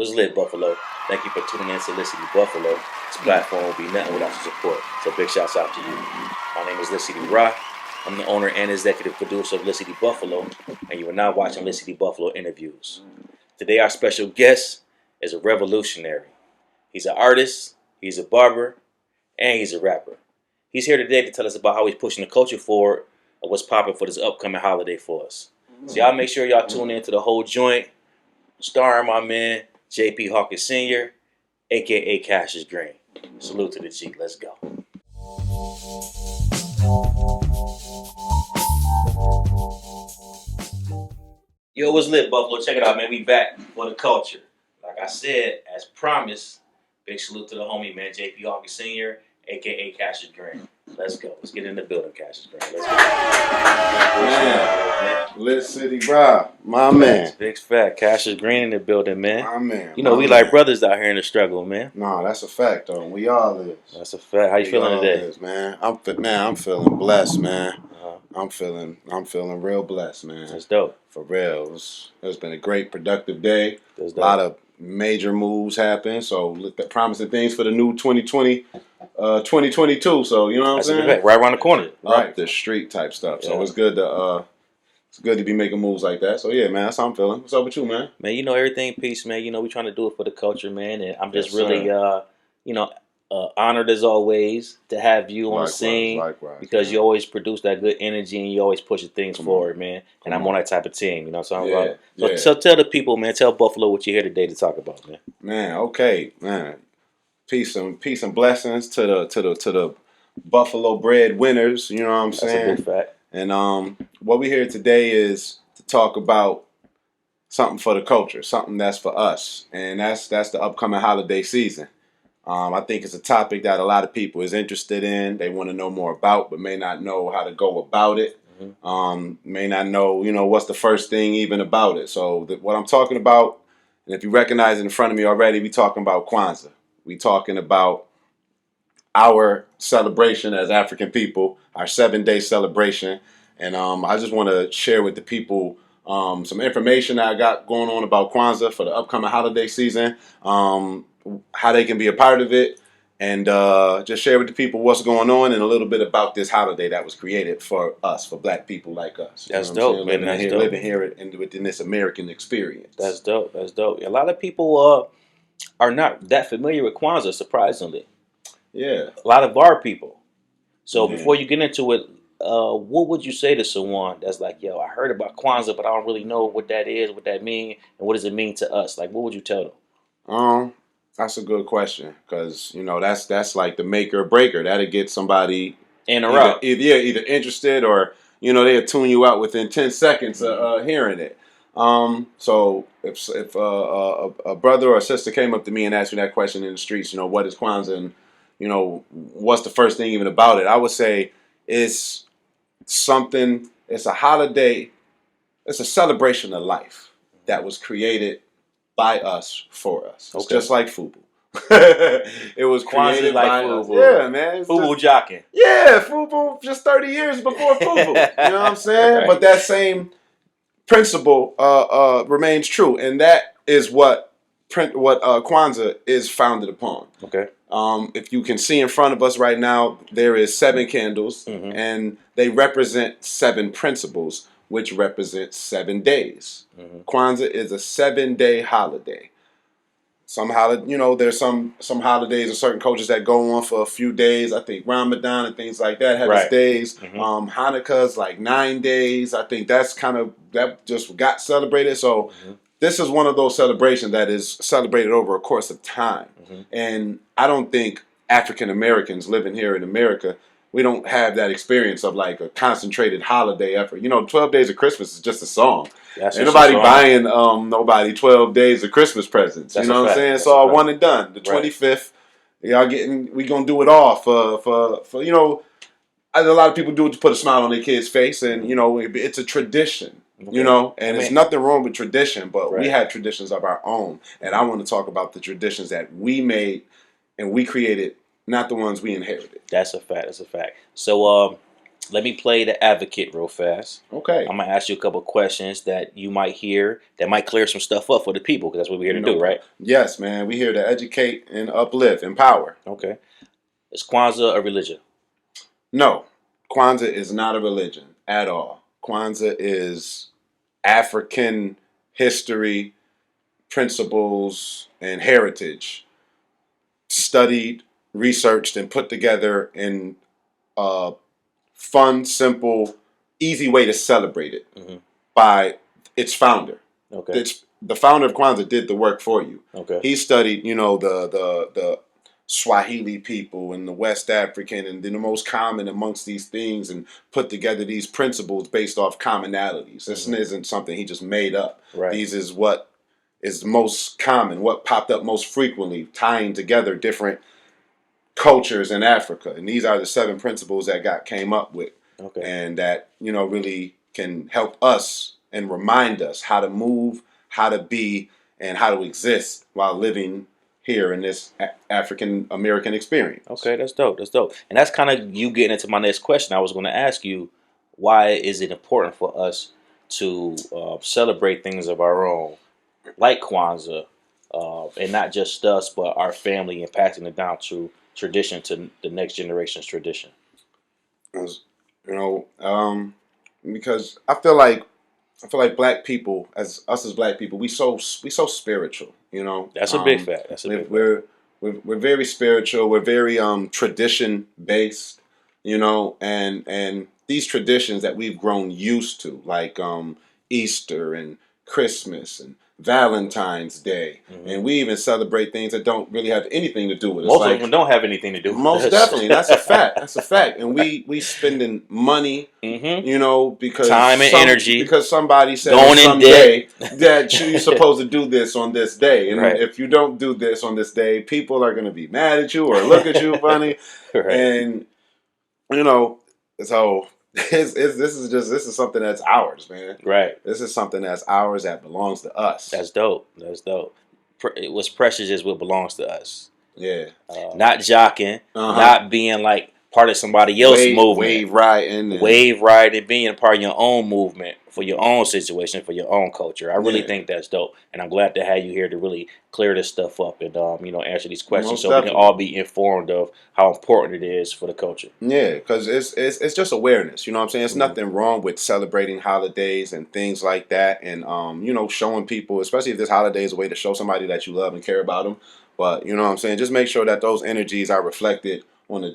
What's lit, Buffalo? Thank you for tuning in to Lit City Buffalo. This platform will be nothing without your support. So big shouts out to you. My name is Lit City Ra. I'm the owner and executive producer of Lit City Buffalo, and you are now watching Lit City Buffalo interviews. Today our special guest is a revolutionary. He's an artist, he's a barber, and he's a rapper. He's here today to tell us about how he's pushing the culture forward of what's popping for this upcoming holiday for us. So y'all make sure y'all tune in to the whole joint, starring my man, Jay Hawkins Sr, a.k.a. Cashis Green. Salute to the G. Let's go. Yo, what's lit, Buffalo? Check it out, man. We back for the culture. Like I said, as promised, big salute to the homie, man, Jay Hawkins Sr, a.k.a. Cashis Green. Let's go. Let's get in the building, Cashis Green. Let's go. Man. Lit City Bra, my man. Big fat. Cashis Green in the building, man. My man. You know, we like brothers out here in the struggle, man. No, that's a fact, though. We all is. That's a fact. How you feeling today? Is, man. I'm feeling blessed, man. I'm feeling real blessed, man. That's dope. For real. It's been a great, productive day. A lot of major moves happen. So promising things for the new 2022. So you know what I'm saying? Right around the corner. Up the street type stuff. So it's good to be making moves like that. So yeah, man, that's how I'm feeling. What's up with you, man? Man, you know, everything peace, man. You know, we trying to do it for the culture, man. And I'm just really honored as always to have you on the scene. Likewise, because you always produce that good energy and you always push things forward, man. And I'm on that type of team, you know what I'm talking about? So tell the people, man, tell Buffalo what you're here today to talk about, man. Man, okay, man. Peace and blessings to the Buffalo bred winners, you know what I'm saying? That's a big fact. And what we here today is to talk about something for the culture, something that's for us. And that's the upcoming holiday season. I think it's a topic that a lot of people is interested in. They want to know more about, but may not know how to go about it. May not know, what's the first thing even about it. So what I'm talking about, and if you recognize it in front of me already, we talking about Kwanzaa. We talking about our celebration as African people, our 7-day celebration. And I just want to share with the people some information that I got going on about Kwanzaa for the upcoming holiday season, how they can be a part of it, and just share with the people what's going on and a little bit about this holiday that was created for us, for black people like us. That's dope, man. Living here within this American experience. That's dope. That's dope. A lot of people are not that familiar with Kwanzaa, surprisingly. Yeah. A lot of our people. So before you get into it, what would you say to someone that's like, yo, I heard about Kwanzaa, but I don't really know what that is, what that means, and what does it mean to us? Like, what would you tell them? That's a good question, because that's like the make or breaker. That'll get somebody either interested, or they'll tune you out within 10 seconds of hearing it. So if a brother or a sister came up to me and asked me that question in the streets, what is Kwanzaa, and what's the first thing even about it, I would say it's something. It's a holiday. It's a celebration of life that was created by us, for us. It's just like FUBU. It was created like by FUBU. us. Yeah, man. FUBU jocking. Yeah, FUBU just 30 years before FUBU. You know what I'm saying? Right. But that same principle remains true, and that is what Kwanzaa is founded upon. Okay. If you can see in front of us right now, there is 7 candles, and they represent 7 principles, which represents 7 days. Kwanzaa is a 7-day holiday. There's some holidays in certain cultures that go on for a few days. I think Ramadan and things like that have its days. Hanukkah's like 9 days. I think that just got celebrated. So this is one of those celebrations that is celebrated over a course of time. And I don't think African Americans living here in America, we don't have that experience of like a concentrated holiday effort. 12 Days of Christmas is just a song. Ain't nobody buying nobody 12 days of Christmas presents. You know what I'm saying? It's all one and done. The 25th, we gonna do it all for a lot of people do it to put a smile on their kid's face, and it's a tradition. And there's nothing wrong with tradition, but we have traditions of our own, and I want to talk about the traditions that we made and we created, not the ones we inherited. That's a fact. So let me play the advocate real fast. Okay. I'm gonna ask you a couple questions that you might hear that might clear some stuff up for the people, because that's what we're here to do, right? Yes, man. We're here to educate and uplift, empower. Okay. Is Kwanzaa a religion? No, Kwanzaa is not a religion at all. Kwanzaa is African history, principles, and heritage studied, researched, and put together in a fun, simple, easy way to celebrate it by its founder. Okay. The founder of Kwanzaa did the work for you. Okay. He studied, the Swahili people and the West African and the most common amongst these things, and put together these principles based off commonalities. This isn't something he just made up. Right. These is what is most common, what popped up most frequently, tying together different cultures in Africa. And these are the 7 principles that came up with. Okay. And that, really can help us and remind us how to move, how to be, and how to exist while living here in this African American experience. Okay, that's dope. That's dope. And that's kind of you getting into my next question. I was going to ask you, why is it important for us to celebrate things of our own, like Kwanzaa, and not just us, but our family, and passing it down to tradition, to the next generation's tradition? Because I feel like black people, as black people, we so spiritual. That's a big fact. That's a big fact. We're very spiritual. We're very tradition based. And these traditions that we've grown used to, like Easter and Christmas and Valentine's Day, and we even celebrate things that don't really have anything to do with it. Most of them don't have anything to do with it. Most definitely, that's a fact. That's a fact. And we spending money, because time and energy, because somebody said going someday that you're supposed to do this on this day, and right. if you don't do this on this day, people are going to be mad at you or look at you funny, right. And so. This is something that's ours, man. Right. This is something that's ours, that belongs to us. That's dope. That's dope. What's precious is what belongs to us. Yeah. Not jocking, not being like part of somebody else's movement. Wave riding, being a part of your own movement, for your own situation, for your own culture. I really think that's dope. And I'm glad to have you here to really clear this stuff up and answer these questions. Most so definitely. We can all be informed of how important it is for the culture. Yeah, because it's just awareness. You know what I'm saying? It's nothing wrong with celebrating holidays and things like that, and showing people, especially if this holiday is a way to show somebody that you love and care about them. But you know what I'm saying? Just make sure that those energies are reflected on the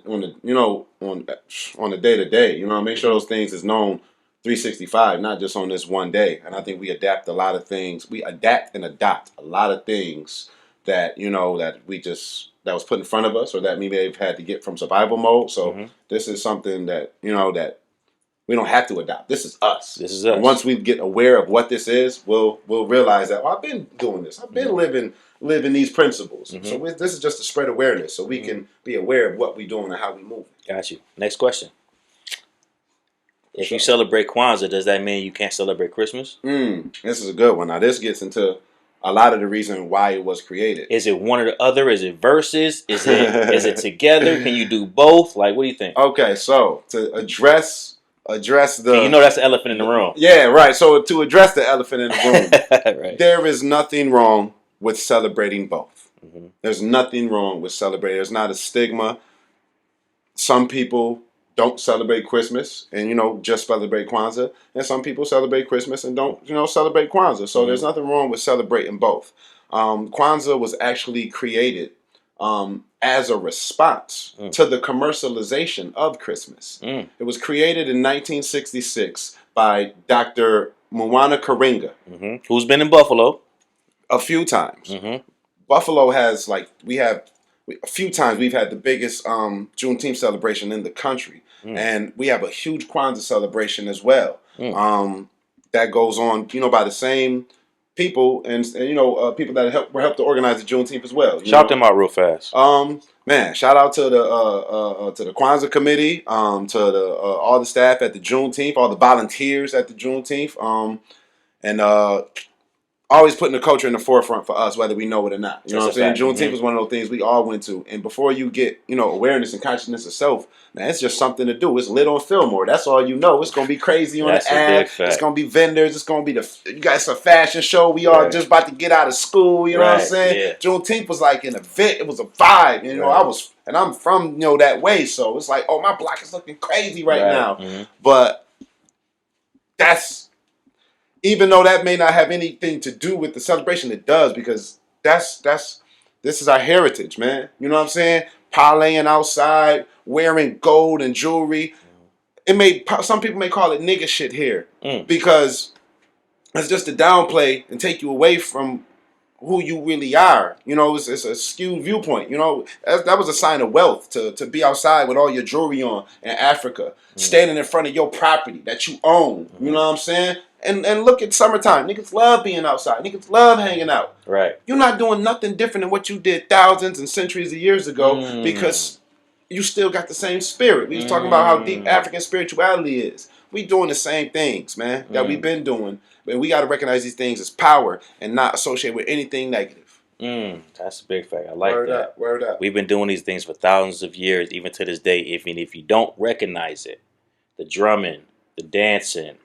day to day. Make sure those things is known 365, not just on this one day. And I think we adapt a lot of things. We adapt and adopt a lot of things that that was put in front of us, or that maybe they've had to get from survival mode. So this is something that that we don't have to adopt. This is us. This is us. And once we get aware of what this is, we'll realize that I've been doing this. I've been living these principles. So this is just to spread awareness, so we can be aware of what we're doing and how we move. Got you. Next question. If you celebrate Kwanzaa, does that mean you can't celebrate Christmas? This is a good one. Now, this gets into a lot of the reason why it was created. Is it one or the other? Is it versus? Is it together? Can you do both? Like, what do you think? Okay, so to address the... That's the elephant in the room. Yeah, right. So to address the elephant in the room, right. There is nothing wrong with celebrating both. There's nothing wrong with celebrating. There's not a stigma. Some people don't celebrate Christmas and just celebrate Kwanzaa, and some people celebrate Christmas and don't celebrate Kwanzaa. So there's nothing wrong with celebrating both. Kwanzaa was actually created as a response to the commercialization of Christmas. It was created in 1966 by Dr. Mwana Karinga, who's been in Buffalo a few times. Buffalo has a few times we've had the biggest Juneteenth celebration in the country. And we have a huge Kwanzaa celebration as well. That goes on, by the same people and people that were helped to organize the Juneteenth as well. Shout them out real fast. Man, shout out to the Kwanzaa committee, to all the staff at the Juneteenth, all the volunteers at the Juneteenth, and always putting the culture in the forefront for us, whether we know it or not. You know what I'm saying? Fact. Juneteenth was one of those things we all went to. And before you get, awareness and consciousness of self, man, it's just something to do. It's lit on Fillmore. That's all you know. It's going to be crazy on the app. It's going to be vendors. It's going to be you guys a fashion show. We all just about to get out of school. You know what I'm saying? Yeah. Juneteenth was like an event. It was a vibe. You know, I'm from, that way. So it's like, oh, my block is looking crazy right now. Mm-hmm. But even though that may not have anything to do with the celebration, it does, because this is our heritage, man. You know what I'm saying? Parlaying outside, wearing gold and jewelry. Some people may call it nigga shit here because it's just to downplay and take you away from who you really are. It's a skewed viewpoint. That was a sign of wealth to be outside with all your jewelry on in Africa, standing in front of your property that you own. You know what I'm saying? And look at summertime. Niggas love being outside. Niggas love hanging out. Right. You're not doing nothing different than what you did thousands and centuries of years ago because you still got the same spirit. We was talking about how deep African spirituality is. We doing the same things, man, that we've been doing. But we got to recognize these things as power and not associate with anything negative. That's a big fact. I like that. Word up. We've been doing these things for thousands of years, even to this day. Even if you don't recognize it, the drumming, the dancing,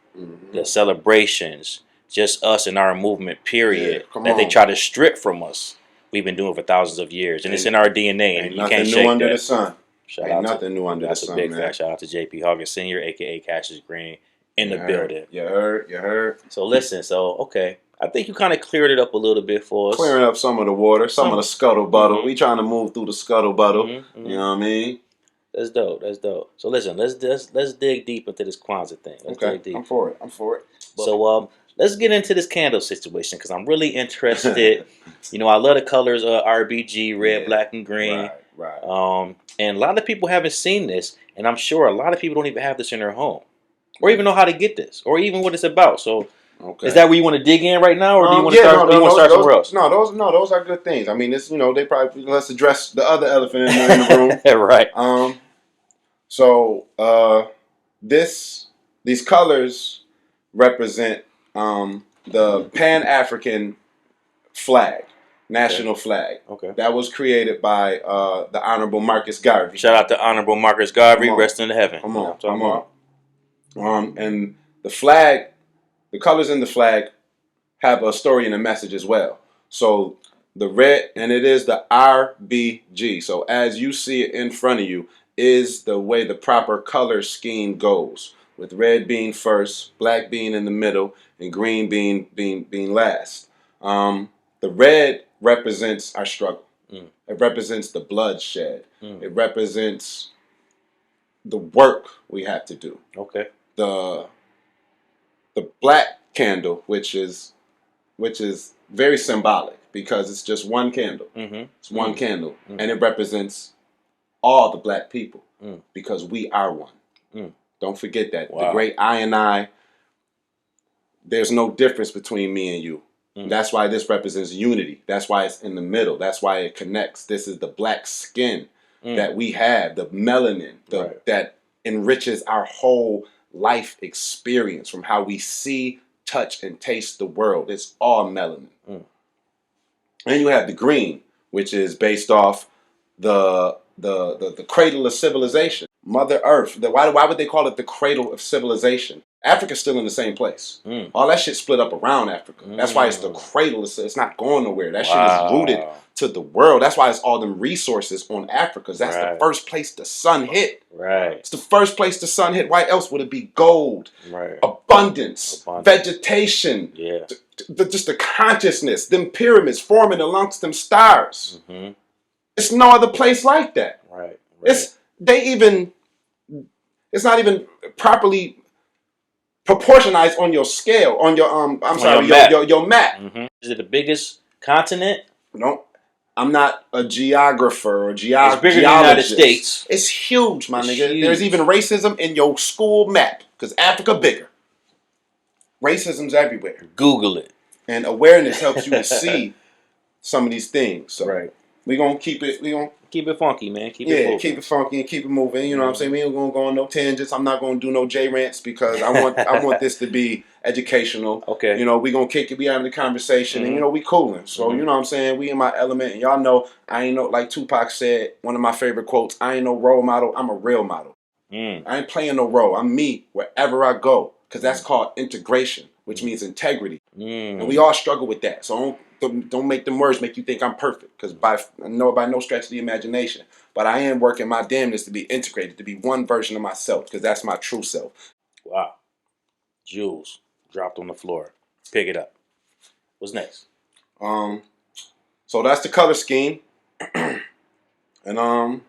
the celebrations, just us and our movement, period, they try to strip from us. We've been doing for thousands of years, and it's in our DNA, and you can't shake that. Nothing new under the sun. Nothing new under the sun, man. That's a big fact. Shout out to Jay Hawkins Sr, a.k.a. Cashis Green, in the building. You heard. So listen, okay. I think you kind of cleared it up a little bit for us. Clearing up some of the water, some of the scuttlebuttle. We trying to move through the scuttlebuttle. You know what I mean? That's dope. So listen, let's dig deep into this Kwanzaa thing. Let's dig deep. I'm for it. So let's get into this candle situation because I'm really interested. I love the colors of RBG, red, black, and green. Right. And a lot of people haven't seen this, and I'm sure a lot of people don't even have this in their home, or even know how to get this, or even what it's about. So, is that where you want to dig in right now, or do you want to start somewhere else? Those are good things. I mean, it's they probably let's address the other elephant in the room. Right. So these colors represent the Pan-African flag. National flag. Okay. That was created by the Honorable Marcus Garvey. Shout out to Honorable Marcus Garvey, rest in heaven. Come on. And the flag, the colors in the flag have a story and a message as well. So the red, and it is the RBG. So as you see it in front of you, is the way the proper color scheme goes. With red being first, black being in the middle, and green being last. The red represents our struggle. It represents the bloodshed. It represents the work we have to do. Okay. The black candle, which is very symbolic because it's just one candle. It's one candle, and it represents all the black people because we are one. Don't forget that. Wow. The great I and I. There's no difference between me and you. That's why this represents unity. That's why it's in the middle. That's why it connects. This is the black skin that we have, the melanin that enriches our whole life experience from how we see, touch, and taste the world. It's all melanin. And you have the green, which is based off the cradle of civilization, Mother Earth. Why would they call it the cradle of civilization? Africa's still in the same place. All that shit split up around Africa. That's why it's the cradle. It's not going nowhere. That shit is rooted to the world. That's why it's all them resources on Africa. That's the first place the sun hit. Right. It's the first place the sun hit. Why else would it be gold? Right. Abundance. Vegetation. Yeah. Just the consciousness. Them pyramids forming amongst them stars. It's no other place like that. Right. It's not even properly proportionized on your scale, on your your map. Is it the biggest continent? No, I'm not a geographer or geologist. It's bigger than the United States. It's huge, my nigga. Huge. There's even racism in your school map because Africa bigger. Racism's everywhere. Google it. And awareness helps you to see some of these things. So we're gonna keep it. Keep it funky, man. Keep it moving. Keep it funky and keep it moving. You know what I'm saying? We ain't gonna go on no tangents. I'm not gonna do no J rants because I want this to be educational. Okay. You know, we gonna kick it, we having a conversation, and you know, we cooling. So you know what I'm saying? We in my element, and y'all know I ain't no, like Tupac said, one of my favorite quotes, I ain't no role model, I'm a real model. I ain't playing no role. I'm me wherever I go. Because that's called integration, which means integrity. And we all struggle with that. So don't make them words make you think I'm perfect. Because by no stretch of the imagination. But I am working my damnness to be integrated, to be one version of myself. Because that's my true self. Wow. Jewels dropped on the floor. Pick it up. What's next? So that's the color scheme. And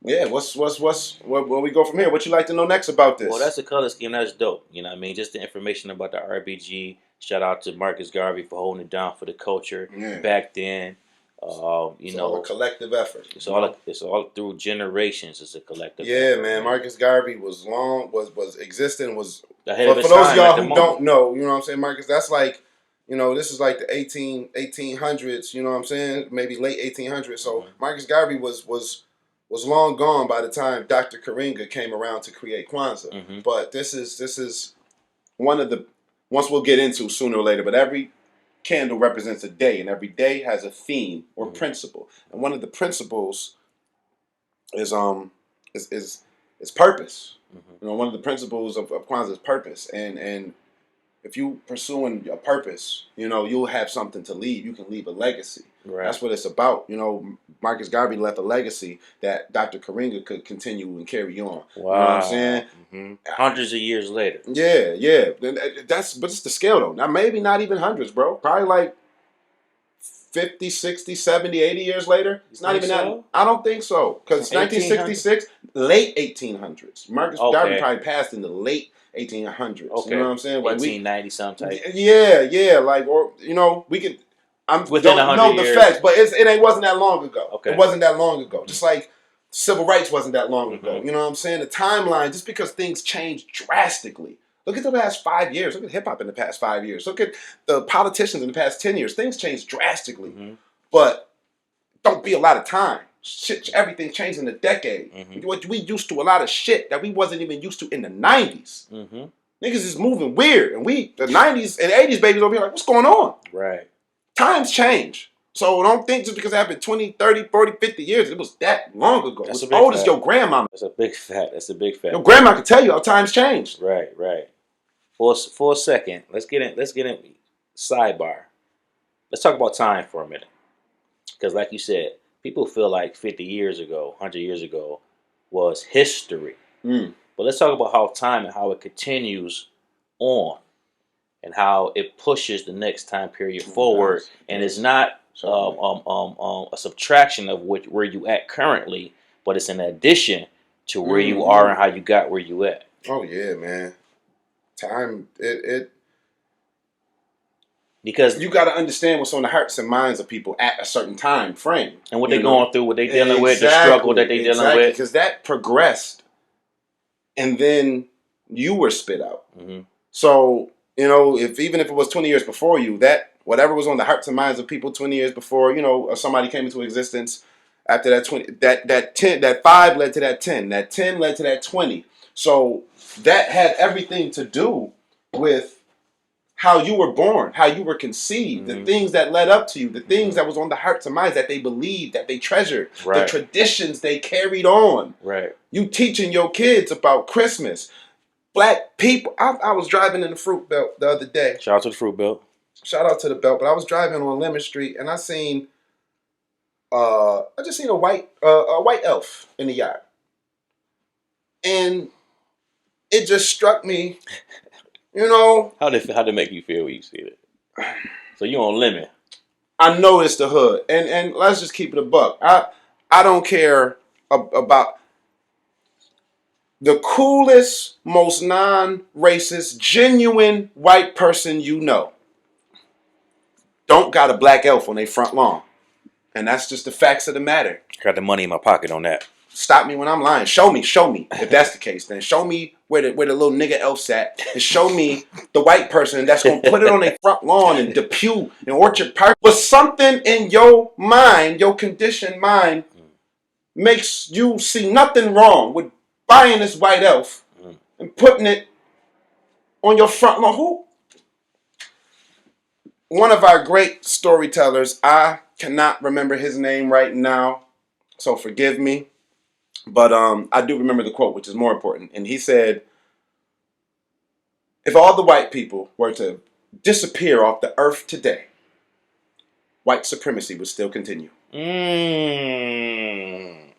yeah, where we go from here? What you like to know next about this? Well, that's the color scheme. That's dope. You know what I mean? Just the information about the RBG. Shout out to Marcus Garvey for holding it down for the culture back then. It's all a collective effort. It's all through generations. It's a collective effort. Man. Marcus Garvey was existing, was ahead for of his those time of y'all who moment. don't know, you know what I'm saying, Marcus, that's like, you know, this is like the 1800s, you know what I'm saying? Maybe late 1800s. So Marcus Garvey was long gone by the time Dr. Karinga came around to create Kwanzaa. But this is one of the, once we'll get into sooner or later, but every candle represents a day, and every day has a theme or principle. And one of the principles is purpose. You know, one of the principles of Kwanzaa is purpose. And if you pursuing a purpose, you know, you'll have something to leave. You can leave a legacy. Right. That's what it's about. You know, Marcus Garvey left a legacy that Dr. Karinga could continue and carry on. Wow. You know what I'm saying? Hundreds of years later. Yeah. But it's the scale though. Now maybe not even hundreds, bro. Probably like 50, 60, 70, 80 years later. It's not even that. I don't think so. Because 1966, late 1800s. Marcus Garvey probably passed in the late 1800s. Okay. You know what I'm saying? Like 1890 something. Yeah. Like, or, you know, we could, within don't know the facts, but it wasn't that long ago. Okay. It wasn't that long ago. Just like civil rights wasn't that long ago. You know what I'm saying? The timeline, just because things change drastically. Look at the past 5 years. Look at hip-hop in the past 5 years. Look at the politicians in the past 10 years. Things change drastically. But don't be a lot of time. Shit, everything changed in a decade. We used to a lot of shit that we wasn't even used to in the 90s. Niggas is moving weird. And the 90s and 80s babies over here like, what's going on? Right. Times change. So don't think just because it happened 20, 30, 40, 50 years, it was that long ago. It's as old as your grandma. That's a big fact. That's a big fact. Your grandma can tell you how times changed. Right. For a second, let's get in sidebar. Let's talk about time for a minute. Because like you said, people feel like 50 years ago, 100 years ago was history. But let's talk about how time and how it continues on and how it pushes the next time period forward. And it's not a subtraction of where you at currently, but it's an addition to where you are and how you got where you at. Oh yeah, man. Time because you got to understand what's on the hearts and minds of people at a certain time frame and what they're going through, what they're dealing with, the struggle that they're dealing with. Because that progressed, and then you were spit out. So you know, even if it was 20 years before you, that whatever was on the hearts and minds of people 20 years before, you know, somebody came into existence. After that 20, that 5 led to that 10, that 10 led to that 20. So that had everything to do with how you were born, how you were conceived, the things that led up to you, the things that was on the hearts and minds that they believed, that they treasured, the traditions they carried on. Right. You teaching your kids about Christmas. Black people. I was driving in the Fruit Belt the other day. Shout out to the Fruit Belt. Shout out to the Belt. But I was driving on Lemon Street and I just seen a white elf in the yard. And it just struck me, you know. How did it make you feel when you see it? So you on Lemon. I know it's the hood. And let's just keep it a buck. I don't care about the coolest, most non-racist, genuine white person you know. Don't got a black elf on their front lawn. And that's just the facts of the matter. Got the money in my pocket on that. Stop me when I'm lying. Show me. If that's the case, then show me where the little nigga elf's at, and show me the white person that's gonna put it on their front lawn in Depew and Orchard Park. But something in your mind, your conditioned mind, makes you see nothing wrong with buying this white elf and putting it on your front lawn. Who? One of our great storytellers, I cannot remember his name right now, so forgive me. But I do remember the quote, which is more important. And he said, if all the white people were to disappear off the earth today, white supremacy would still continue.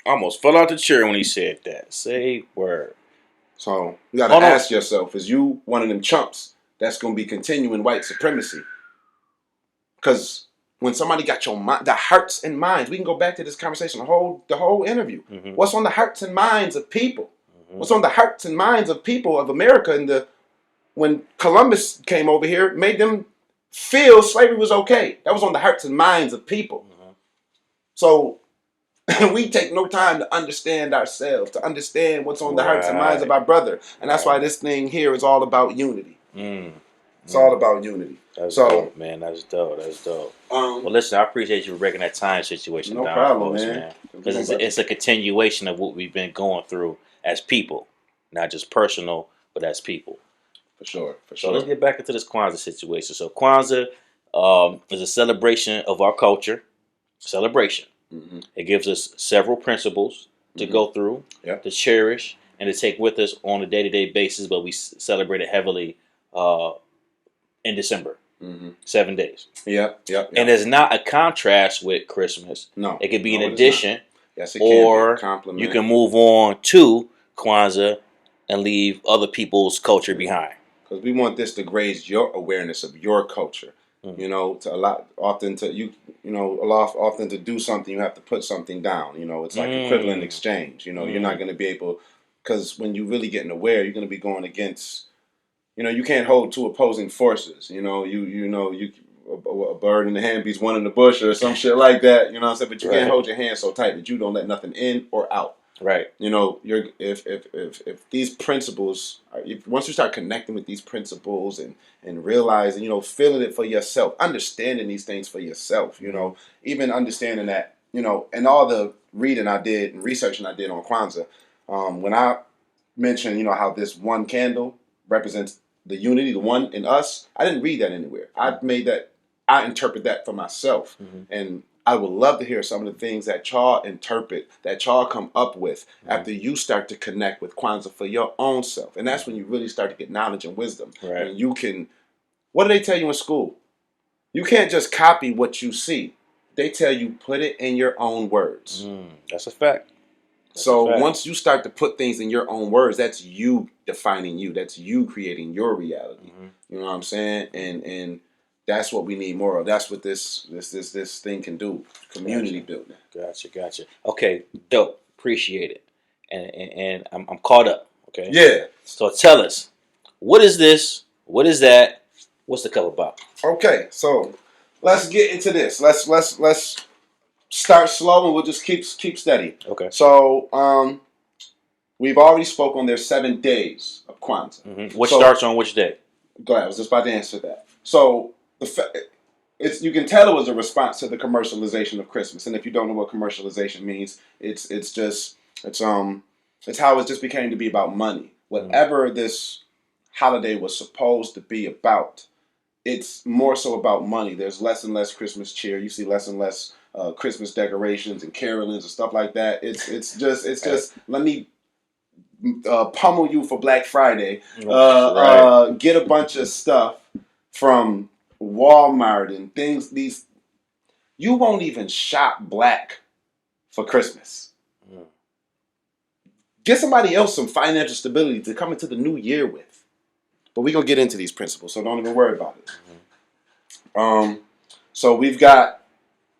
Almost fell out the chair when he said that. Say word. So you got to ask yourself, is you one of them chumps that's going to be continuing white supremacy? Because when somebody got your mind, the hearts and minds, we can go back to this conversation, the whole interview. Mm-hmm. What's on the hearts and minds of people? Mm-hmm. What's on the hearts and minds of people of America when Columbus came over here, made them feel slavery was okay. That was on the hearts and minds of people. Mm-hmm. So we take no time to understand ourselves, to understand what's on the hearts and minds of our brother. And that's why this thing here is all about unity. It's all about unity. That's dope, man. That's dope. Well, listen, I appreciate you breaking that time situation down for us, man. Because it's a continuation of what we've been going through as people. Not just personal, but as people. For sure. So let's get back into this Kwanzaa situation. So Kwanzaa is a celebration of our culture. Celebration. Mm-hmm. It gives us several principles to go through, to cherish, and to take with us on a day-to-day basis, but we celebrate it heavily in December. 7 days. Yep. And it's not a contrast with Christmas. No. It could be an addition. Yes, it can or be a compliment. You can move on to Kwanzaa and leave other people's culture behind. Because we want this to raise your awareness of your culture. You know, often to do something, you have to put something down. You know, it's like equivalent exchange. You know, you're not going to be able, because when you really getting aware, you're going to be going against. You know, you can't hold two opposing forces. You know, a bird in the hand beats one in the bush or some shit like that. You know what I'm saying? But you can't hold your hand so tight that you don't let nothing in or out. Right. You know, if these principles, once you start connecting with these principles and realizing, feeling it for yourself, understanding these things for yourself, even understanding that, and all the reading I did and researching I did on Kwanzaa, when I mentioned, how this one candle represents the unity, the one in us, I didn't read that anywhere. I interpret that for myself. And I would love to hear some of the things that y'all interpret, that y'all come up with after you start to connect with Kwanzaa for your own self. And that's when you really start to get knowledge and wisdom. Right. And you can, what do they tell you in school? You can't just copy what you see. They tell you put it in your own words. That's a fact. Once you start to put things in your own words, that's you defining you. That's you creating your reality. You know what I'm saying? And that's what we need more of. That's what this thing can do. Community building. Gotcha. Okay, dope. Appreciate it. And I'm caught up. Okay. Yeah. So tell us, what is this? What is that? What's the cup about? Okay, so let's get into this. Let's start slow and we'll just keep steady. Okay. So we've already spoke on their 7 days of Kwanzaa. Which starts on which day? Go ahead. I was just about to answer that. So you can tell it was a response to the commercialization of Christmas. And if you don't know what commercialization means, it's how it just became to be about money. Whatever this holiday was supposed to be about, it's more so about money. There's less and less Christmas cheer. You see less and less Christmas decorations and carolings and stuff like that. It's just let me pummel you for Black Friday. Get a bunch of stuff from Walmart and things. You won't even shop black for Christmas. Get somebody else some financial stability to come into the new year with. But we're gonna get into these principles, so don't even worry about it. So we've got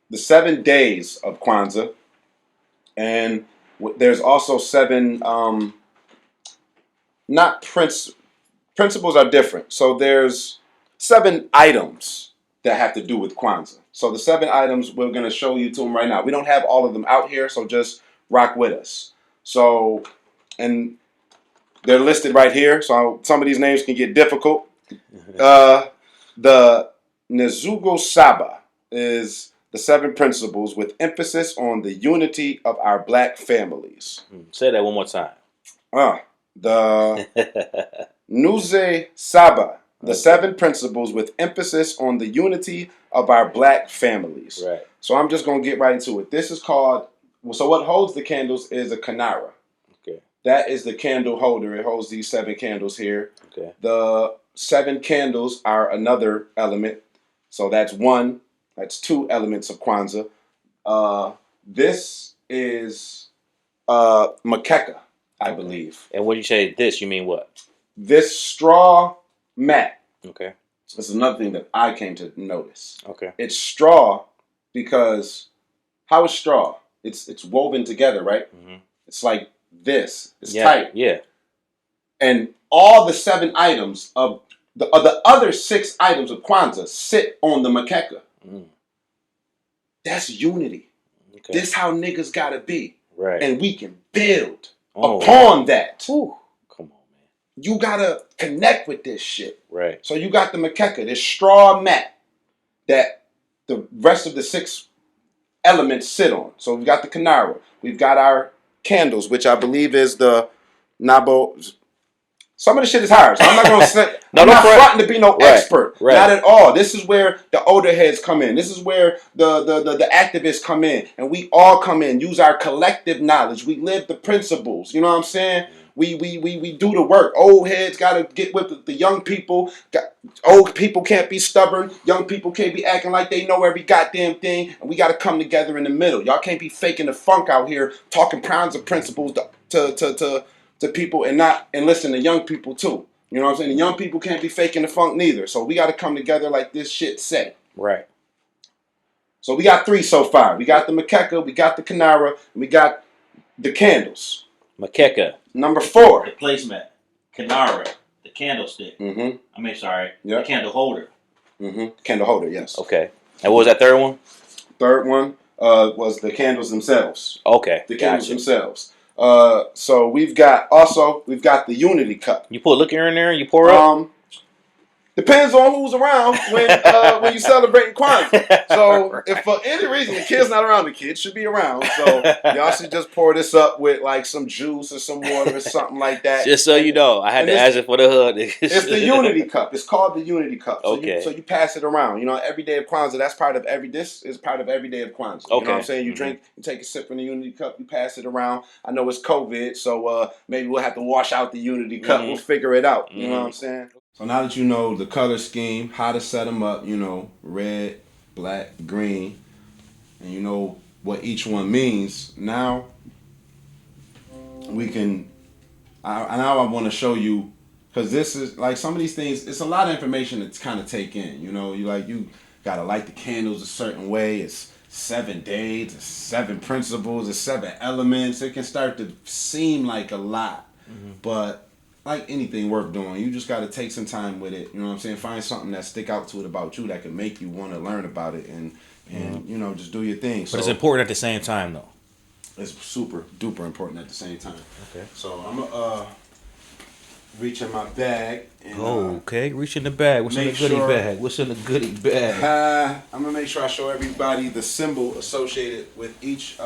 the 7 days of Kwanzaa, and there's also 7 principles are different. So there's 7 items that have to do with Kwanzaa. So the 7 items, we're going to show you to them right now. We don't have all of them out here, so just rock with us. So, and they're listed right here, so some of these names can get difficult. The Nezugo Saba is the 7 principles with emphasis on the unity of our black families. Say that one more time. The Nuze Saba, the 7 principles with emphasis on the unity of our black families. Right. So I'm just going to get right into it. This is called, so what holds the candles is a kanara. Okay. That is the candle holder. It holds these 7 candles here. Okay. The 7 candles are another element. So that's 2 elements of Kwanzaa. This is makeka, I believe. And when you say this, you mean what? This straw mat. Okay. This is another thing that I came to notice. Okay. It's straw because how is straw? It's woven together, right? Mm-hmm. It's like this. It's tight. Yeah. And all the 7 items of the other 6 items of Kwanzaa sit on the makeka. Mm. That's unity. Okay. This how niggas gotta be. Right. And we can build upon that. Whew. Come on, man. You gotta connect with this shit. Right. So you got the makeka, this straw mat that the rest of the 6 elements sit on. So we've got the kanara. We've got our candles, which I believe is the nabo. Some of the shit is hard. So I'm not going to say. I'm not fronting to be no expert. Right. Not at all. This is where the older heads come in. This is where the activists come in. And we all come in. Use our collective knowledge. We live the principles. You know what I'm saying? We do the work. Old heads got to get with the young people. Old people can't be stubborn. Young people can't be acting like they know every goddamn thing. And we got to come together in the middle. Y'all can't be faking the funk out here, talking pounds of principles to people and listen to young people too. You know what I'm saying? The young people can't be faking the funk neither. So we got to come together like this shit say. Right. So we got 3 so far. We got the makeka, we got the kanara, and we got the candles. Makeka. Number 4. The placemat. Kanara. The candlestick. Mm-hmm. I mean, sorry. Yep. The candle holder. Mm-hmm. Candle holder, yes. Okay. And what was that third one? Third one was the candles themselves. Okay. The candles themselves. So we've got the unity cup. You put liquor in there and you pour up? Depends on who's around when you celebrating Kwanzaa. So Right. if for any reason the kid's not around, the kid should be around. So y'all should just pour this up with like some juice or some water or something like that. Just so you know, I had to ask it for the hood. It's the unity cup. It's called the unity cup. So Okay. you pass it around. You know, every day of Kwanzaa, this is part of every day of Kwanzaa. You know what I'm saying? You drink, you take a sip from the unity cup, you pass it around. I know it's COVID, so maybe we'll have to wash out the unity cup. We'll figure it out. You know what I'm saying? So now that you know the color scheme, how to set them up, you know, red, black, green, and you know what each one means, now we can, now I want to show you, because this is, like, some of these things, it's a lot of information to kind of take in, you know, you got to light the candles a certain way, it's 7 days, it's 7 principles, it's 7 elements, it can start to seem like a lot, but like anything worth doing, you just got to take some time with it. You know what I'm saying? Find something that stick out to it about you that can make you want to learn about it and you know, just do your thing. But it's important at the same time, though. It's super duper important at the same time. Okay. So I'm gonna reach in my bag. And, okay. Reach in the bag. What's in the goodie bag? What's in the goodie bag? I'm gonna make sure I show everybody the symbol associated with each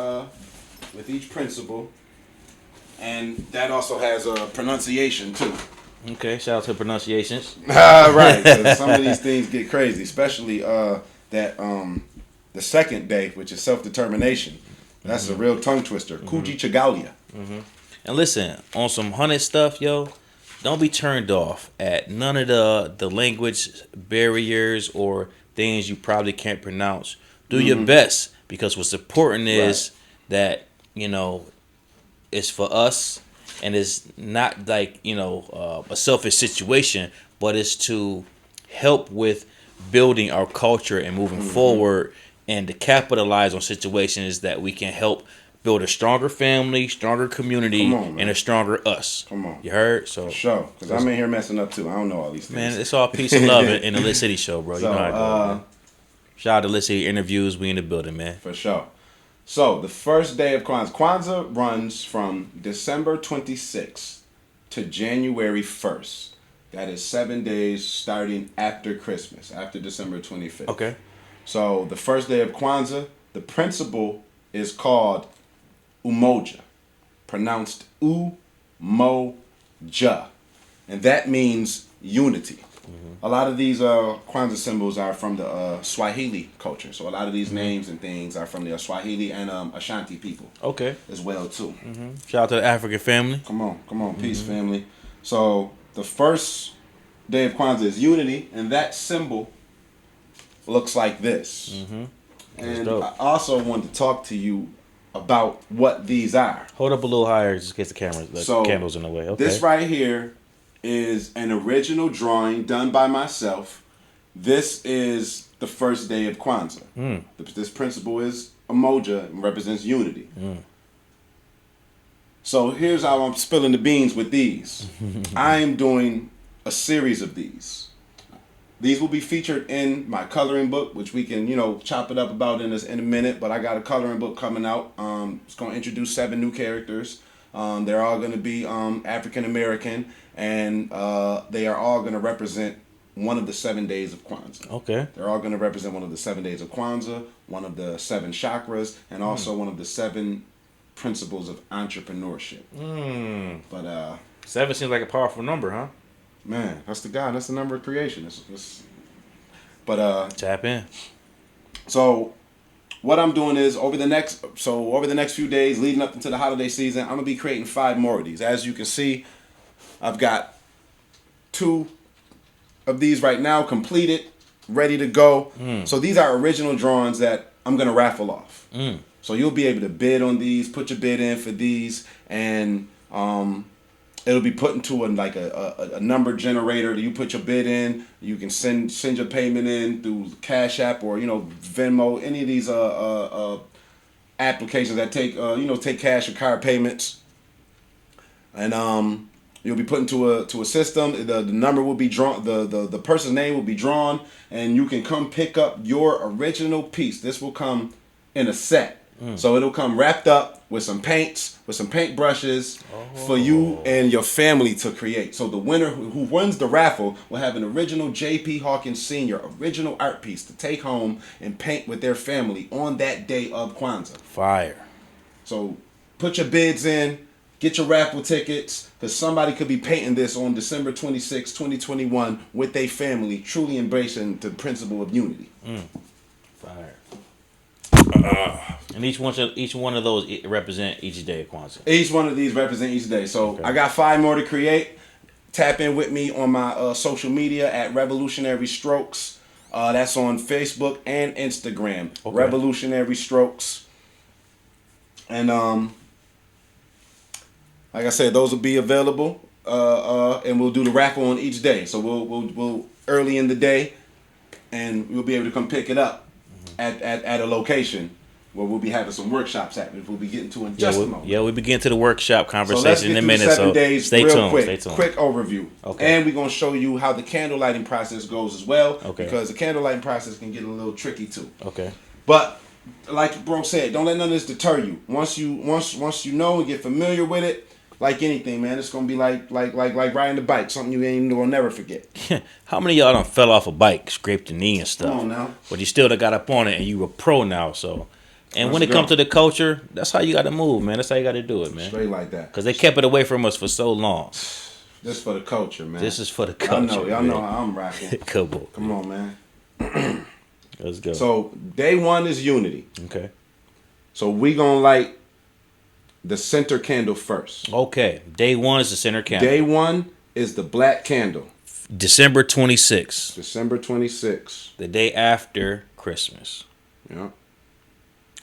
principle. And that also has a pronunciation too. Okay, shout out to pronunciations. Right, 'cause some of these things get crazy, especially the second day, which is self-determination. That's a real tongue twister. Kuji Chagalia. And listen, on some hunted stuff, yo, don't be turned off at none of the language barriers or things you probably can't pronounce. Do your best, because what's important is that, you know, it's for us, and it's not like, you know, a selfish situation, but it's to help with building our culture and moving forward, and to capitalize on situations that we can help build a stronger family, stronger community, and a stronger us. Come on. You heard? So Sure, because I'm in here messing up too. I don't know all these things. man, it's all peace and love in the Lit City show, bro. So, you know how it goes, man. Shout out to Lit City Interviews. We in the building, man. For sure. So, the first day of Kwanzaa. Kwanzaa runs from December 26th to January 1st. That is 7 days starting after Christmas, after December 25th. Okay. So, the first day of Kwanzaa, the principle is called Umoja, pronounced U-Mo-Ja. and that means unity. A lot of these Kwanzaa symbols are from the Swahili culture, so a lot of these names and things are from the Swahili and Ashanti people. Okay. As well too. Shout out to the African family. Come on, peace, family. So the first day of Kwanzaa is unity, and that symbol looks like this. And dope. I also wanted to talk to you about what these are. Hold up a little higher just in case the candle's in the way. Okay. This right here is an original drawing done by myself. This is the first day of Kwanzaa. This principle is Umoja and represents unity. So here's how I'm spilling the beans with these. I am doing a series of these. These will be featured in my coloring book, which we can, chop it up about in a minute. But I got a coloring book coming out. It's going to introduce 7 new characters. They're all going to be African American, and they are all going to represent one of the 7 days of Kwanzaa. Okay. They're all going to represent one of the 7 days of Kwanzaa, one of the 7 chakras, and also one of the 7 principles of entrepreneurship. But 7 seems like a powerful number, huh? man, that's the number of creation. But Tap in. so what I'm doing is over the next few days leading up into the holiday season, I'm gonna be creating 5 more of these. As you can see, I've got 2 of these right now completed, ready to go. So these are original drawings that I'm gonna raffle off. So you'll be able to bid on these, put your bid in for these, and it'll be put into a number generator that you put your bid in. You can send your payment in through Cash App or Venmo, any of these applications that take cash or card payments. And you'll be put into a system. The number will be drawn. The person's name will be drawn, and you can come pick up your original piece. This will come in a set. So it'll come wrapped up with some paints, with some paint brushes for you and your family to create. So the winner who wins the raffle will have an original Jay Hawkins Sr. original art piece to take home and paint with their family on that day of Kwanzaa. Fire. So put your bids in, get your raffle tickets, because somebody could be painting this on December 26, 2021 with their family, truly embracing the principle of unity. Fire. And each one of those represent each day of Kwanzaa. Each one of these represent each day. So Okay. I got 5 more to create. Tap in with me on my social media at Revolutionary Strokes. That's on Facebook and Instagram. Okay. Revolutionary Strokes. And like I said, those will be available. And we'll do the raffle on each day. So we'll early in the day, and you'll be able to come pick it up at a location where we'll be having some workshops happening. We'll be getting to in just a moment. Yeah, we begin to the workshop So let's conversation get in a through minute. the 7 So days stay real tuned. quick. Stay tuned. Quick overview. Okay. And we're going to show you how the candle lighting process goes as well. Okay. Because the candle lighting process can get a little tricky too. Okay. But like bro said, don't let none of this deter you. Once you know and get familiar with it, like anything, man, it's gonna be like riding the bike, something you ain't gonna never forget. How many of y'all done fell off a bike, scraped your knee and stuff? Come on now. But you still done got up on it and you a pro now. So, and when Let's it comes go. to the culture, that's how you got to move, man. That's how you got to do it, man. Straight like that. Because they kept it away from us for so long. This for the culture, man. This is for the culture. Y'all know how I'm rocking. Come Come on, man. Let's go. So day 1 is unity. Okay. So we gonna light the center candle first. Okay. Day 1 is the center candle. Day 1 is the black candle. December 26th. December 26th. The day after Christmas. Yeah.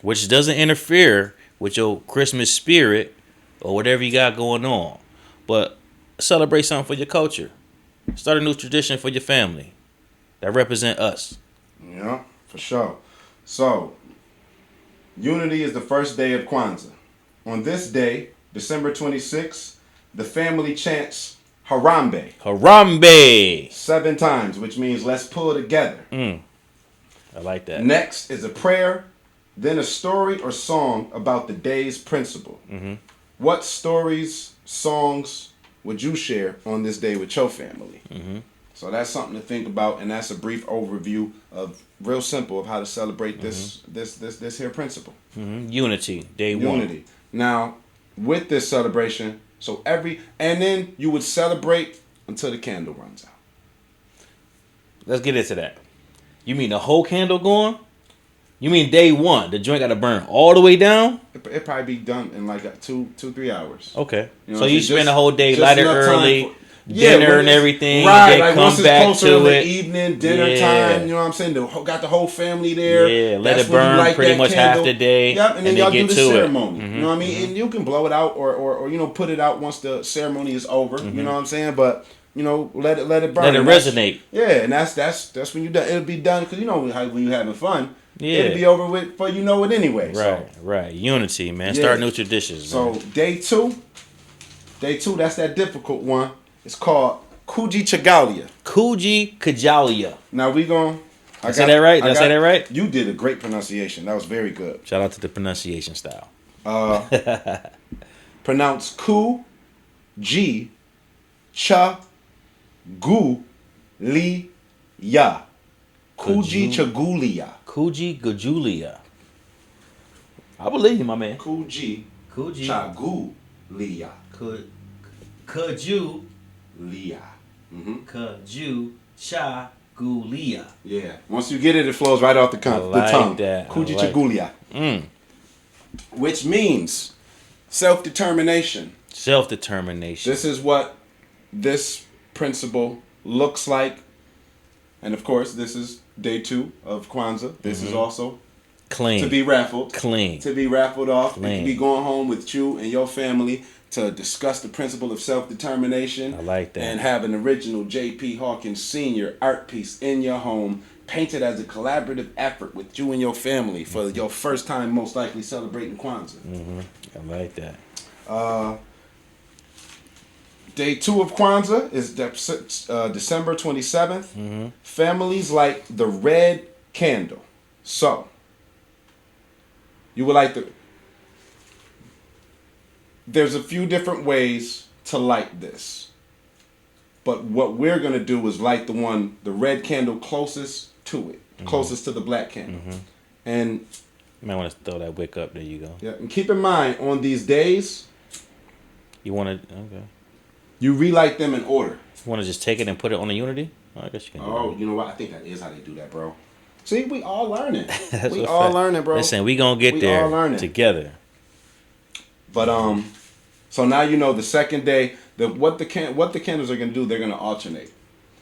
Which doesn't interfere with your Christmas spirit or whatever you got going on. But celebrate something for your culture. Start a new tradition for your family that represent us. Yeah, for sure. So, unity is the first day of Kwanzaa. On this day, December 26th, the family chants Harambe Harambe! 7 times, which means let's pull together. I like that. Next is a prayer, then a story or song about the day's principle. What stories, songs would you share on this day with your family? So that's something to think about, and that's a brief overview of real simple of how to celebrate this here principle. Unity, day 1. Unity. Now, with this celebration, and then you would celebrate until the candle runs out. Let's get into that. You mean the whole candle going? You mean day one, the joint got to burn all the way down? It probably be done in like 3 hours. Okay. You know So you spend the whole day, just light it enough time early, dinner and everything, right? and then Like come once it's back closer to in the it. evening, dinner Yeah. time. You know what I'm saying? Got the whole family there. Yeah, let That's it when you burn light pretty that much candle. half the day, Yep, and then and y'all then do get the to it. ceremony. You know what I mean? And you can blow it out, or you know, put it out once the ceremony is over. You know what I'm saying? But you know, let it burn. Let it And resonate. Yeah, and that's when you done. It'll be done because you know when you're having fun. Yeah. It'll be over with, but you know it anyway. Right. Unity, man. Yeah. Start new traditions, man. So day two, that's that difficult one. It's called Kuji Chagalia. Kuji Kajalia. Now we gon' Did I say that right? Did I say that right? You did a great pronunciation. That was very good. Shout out to the pronunciation style. Pronounce Ku Ji Cha Gu Li Ya. Kuji Chagulia. Kuji Gajulia. I believe you, my man. Kuji Kuji Chagulia. Kaju Lia. Kaju Chagulia. Yeah. Once you get it, it flows right off the tongue. That. Kuji I like Chagulia. Which means self-determination. Self-determination. This is what this principle looks like. And of course, this is day 2 of Kwanzaa. This is also clean. to be raffled. Clean. To be raffled off. Clean. You can be going home with you and your family to discuss the principle of self-determination. I like that. And have an original Jay Hawkins Sr. art piece in your home, painted as a collaborative effort with you and your family for your first time most likely celebrating Kwanzaa. I like that. Day 2 of Kwanzaa is December 27th. Families like the red candle. So, you would like there's a few different ways to light this. But what we're going to do is light the red candle closest to it. Closest to the black candle. And You might want to throw that wick up. There you go. yeah, and keep in mind, on these days, You want to... Okay. you relight them in order. You want to just take it and put it on the Unity? Oh, I guess you can do Oh, you know what? I think that is how they do that, bro. See, we all learning. That's We a all fact. learning, bro. Listen, we going to get We there all learning. together. But so now you know the second day what the candles are gonna do. They're gonna alternate,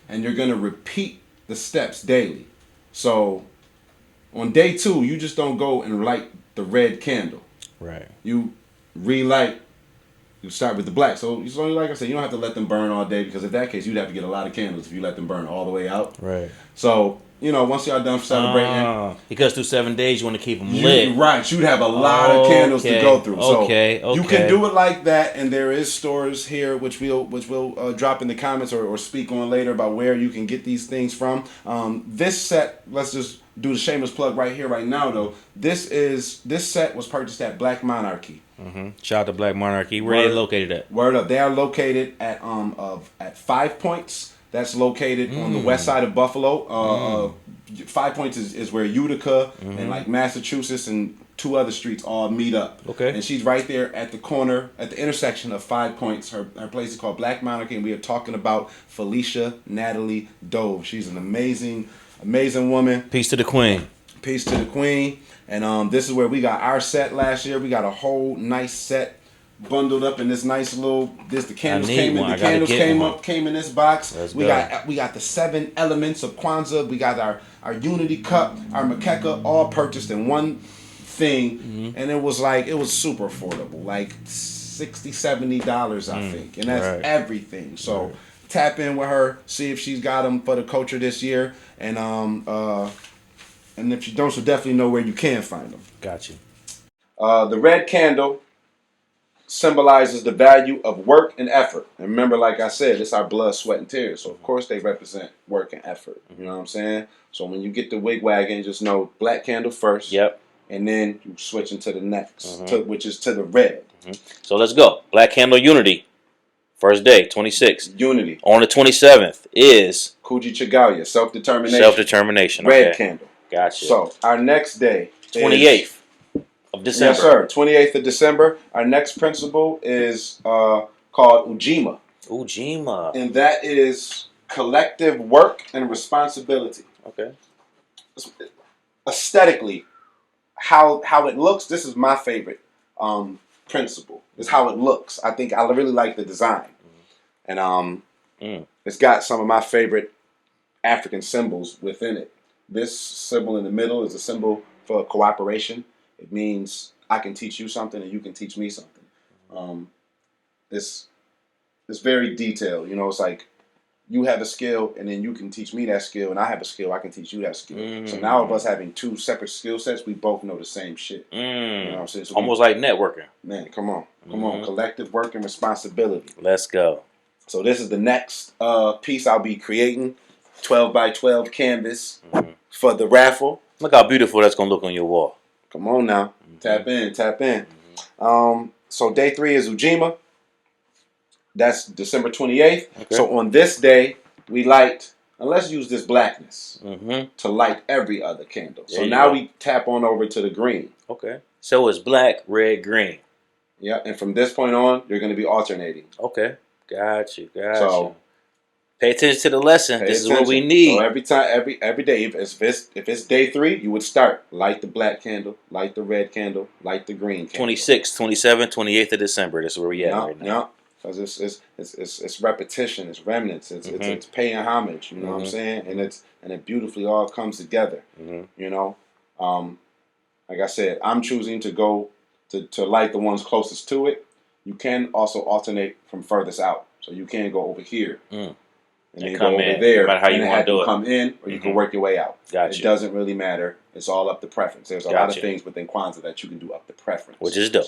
and you're gonna repeat the steps daily. So on day 2, you just don't go and light the red candle. Right. You relight. You start with the black. So like I said, you don't have to let them burn all day, because in that case, you'd have to get a lot of candles if you let them burn all the way out. Right. So you know, once y'all done celebrating. Because through 7 days, you want to keep them lit. Right, you'd have a lot of candles to go through. So Okay. you can do it like that, and there is stores here which we'll drop in the comments or speak on later about where you can get these things from. This set, let's just do the shameless plug right here, right now though. This set was purchased at Black Monarchy. Shout out to Black Monarchy. Where they located at? Word up, they are located at 5 Points. That's located on the west side of Buffalo. 5 Points is where Utica and like Massachusetts and 2 other streets all meet up. Okay. And she's right there at the corner, at the intersection of 5 Points. Her place is called Black Monarchy, and we are talking about Felicia Natalie Dove. She's an amazing woman. Peace to the Queen. Peace to the Queen. And this is where we got our set last year. We got a whole nice set bundled up in this nice little. The candles came in this box. We got the 7 elements of Kwanzaa. We got our Unity cup, our Makeka, all purchased in one thing, and it was super affordable, like $60-$70 I think, and that's everything. So tap in with her, see if she's got them for the culture this year, and if you don't, she'll definitely know where you can find them. Got you. The red candle symbolizes the value of work and effort. And remember, like I said, it's our blood, sweat, and tears. So, of course, they represent work and effort. You know what I'm saying? So, when you get the wig wagon, just know black candle first. Yep. And then you switch into the next, which is to the red. So, let's go. Black Candle Unity. First day, 26. Unity. On the 27th is... Kuji Chagalia, self-determination. Self-determination. Red candle. Gotcha. So, our next day 28th of December. Yes, sir. 28th of December. Our next principle is called Ujima. Ujima. And that is collective work and responsibility. Okay. Aesthetically, how it looks. This is my favorite principle. Is how it looks. I think I really like the design, and it's got some of my favorite African symbols within it. This symbol in the middle is a symbol for cooperation. It means I can teach you something and you can teach me something. It's very detailed. You know, it's like you have a skill and then you can teach me that skill, and I have a skill, I can teach you that skill. So now of us having two separate skill sets, we both know the same shit. You know what I'm saying? So almost like networking. Man, come on. Collective work and responsibility. Let's go. So this is the next piece I'll be creating. 12 by 12 canvas for the raffle. Look how beautiful that's gonna look on your wall. Come on now. Tap in. So day 3 is Ujima. That's December 28th. Okay. So on this day, we light, and let's use this blackness to light every other candle. So now we tap on over to the green. Okay. So it's black, red, green. Yeah, and from this point on, you're going to be alternating. Okay. Got you. So pay attention to the lesson. This is what we need. So every time, every day, if it's day 3, you would start light the black candle, light the red candle, light the green candle. 26th, 27th, 28th of December. That's where we at right now. Yeah. Because it's repetition, it's remnants, it's paying homage. You know what I'm saying? And it beautifully all comes together. You know, like I said, I'm choosing to go to light the ones closest to it. You can also alternate from furthest out, so you can go over here and then go over there. No matter how you want to do it. Come in, or you can work your way out. Gotcha. It doesn't really matter. It's all up to preference. There's a lot of things within Kwanzaa that you can do up to preference, which is dope.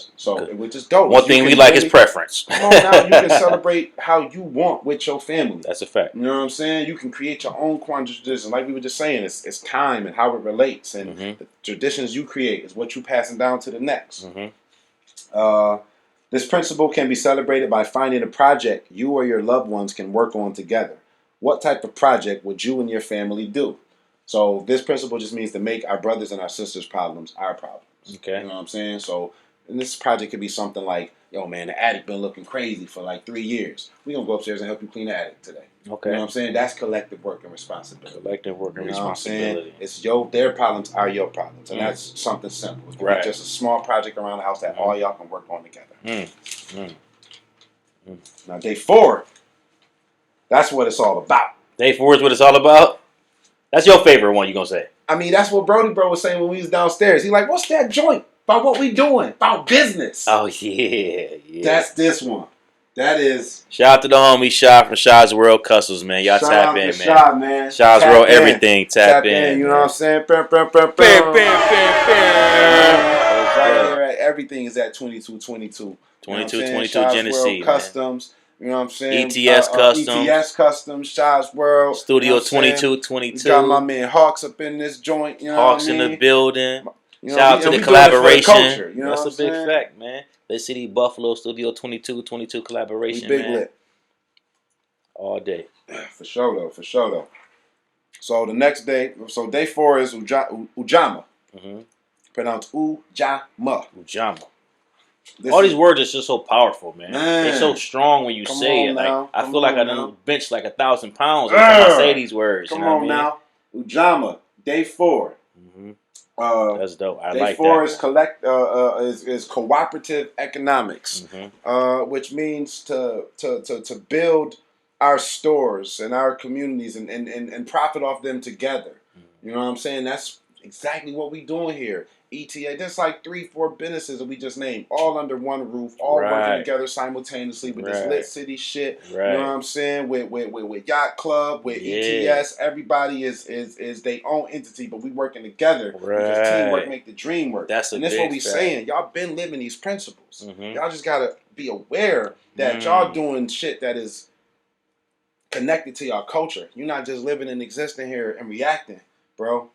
Which is dope. One thing we like is preference. Come on now, you can celebrate how you want with your family. That's a fact. You know what I'm saying? You can create your own Kwanzaa tradition. Like we were just saying, it's time and how it relates, and the traditions you create is what you're passing down to the next. This principle can be celebrated by finding a project you or your loved ones can work on together. What type of project would you and your family do? So this principle just means to make our brothers and our sisters' problems our problems. Okay. You know what I'm saying? So and this project could be something like, yo, man, the attic been looking crazy for like 3 years. We're going to go upstairs and help you clean the attic today. Okay. You know what I'm saying? That's collective work and responsibility. Collective work and responsibility. It's their problems are your problems. And that's something simple. It's right. Just a small project around the house that all y'all can work on together. Now, day 4, that's what it's all about. Day 4 is what it's all about? That's your favorite one, you going to say? I mean, that's what Brody Bro was saying when we was downstairs. He like, what's that joint? About what we doing? About business. Oh, yeah. That's this one. That is. Shout out to the homie Shy from Shy's World Customs, man. Y'all tap in, man. Shy, man. Shy's World, everything. Tap in. You know what I'm saying? Everything is at 2222. 2222 Genesee. Customs. You know what I'm saying? ETS Customs. ETS Customs, Shy's World. Studio 2222. Got my man Hawks up in this joint. You know Hawks what I mean? in the building. You know, shout out to the collaboration. Culture, you know that's a big fact, man. The City Buffalo Studio 2222 collaboration, we big man. Lit. All day. For sure, though. So the next day, so day 4 is Ujama. Pronounced Ujama. Ujama. All these words are just so powerful, man. They're so strong when you say it. Like I feel like I done bench like 1,000 pounds every time I say these words. Come on now. Ujama, day 4. That's dope. I like that. Day 4 is Cooperative Economics, which means to build our stores and our communities and profit off them together. You know what I'm saying? That's exactly what we doing here. ETA, there's like 3-4 businesses that we just named, all under one roof, all working together simultaneously with this lit city shit. You know what I'm saying? With Yacht Club, with ETS, everybody is their own entity, but we working together because teamwork make the dream work. That's what we saying. Y'all been living these principles. Y'all just gotta be aware that y'all doing shit that is connected to y'all culture. You're not just living and existing here and reacting, bro.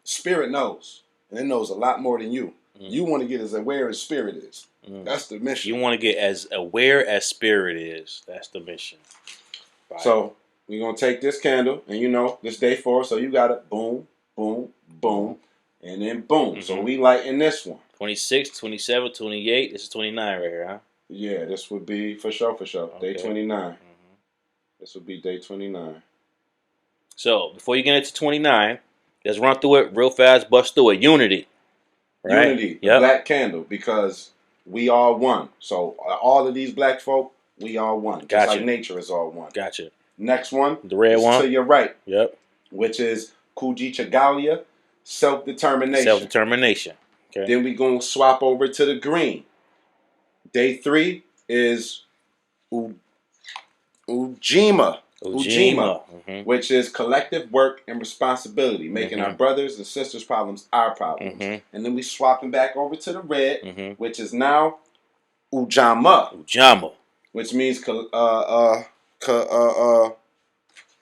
Spirit knows. And it knows a lot more than you. You want to get as aware as spirit is. That's the mission. You want to get as aware as spirit is. That's the mission. Bye. So we're going to take this candle, and this day 4, so you got it boom, boom, boom, and then boom. So we lighting this one. 26, 27, 28. This is 29 right here, huh? Yeah, this would be for sure. Okay. Day 29. Mhm. This would be day 29. So before you get into 29, let's run through it real fast. Bust through it. Unity. Right. Unity, the Yep. black candle, because we are one. So all of these black folk, we are one. Just Gotcha. like nature is all one. Gotcha. Next one, The red is one. to your right, Yep. which is Kujichagalia, self-determination. Self-determination. Okay. Then we gonna swap over to the green. Day 3 is Ujima, Mm-hmm. which is collective work and responsibility, making our brothers and sisters' problems our problems. Mm-hmm. And then we swapping back over to the red, Mm-hmm. which is now Ujama, Ujama. which means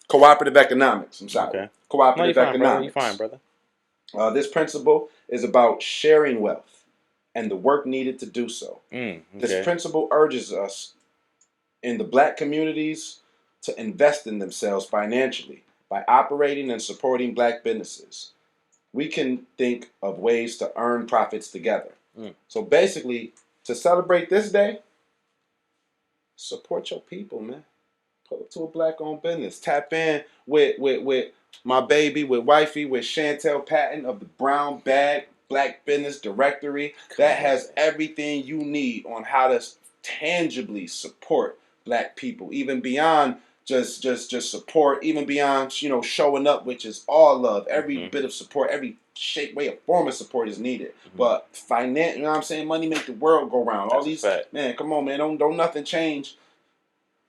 cooperative economics. I'm sorry. Okay. Cooperative No, you're fine, brother. economics. You're fine, brother. This principle is about sharing wealth and the work needed to do so. Okay. This principle urges us in the black communities to invest in themselves financially by operating and supporting black businesses. We can think of ways to earn profits together. So basically, to celebrate this day, support your people, man. Pull up to a black-owned business. Tap in with my baby, with wifey, with Chantel Patton of the Brown Bag Black Business Directory. That has everything you need on how to tangibly support black people, even beyond just support, even beyond showing up, which is all love. Every bit of support, every shape, way, or form of support is needed. But finance, you know what I'm saying? Money make the world go round. That's all these man, come on, man, don't nothing change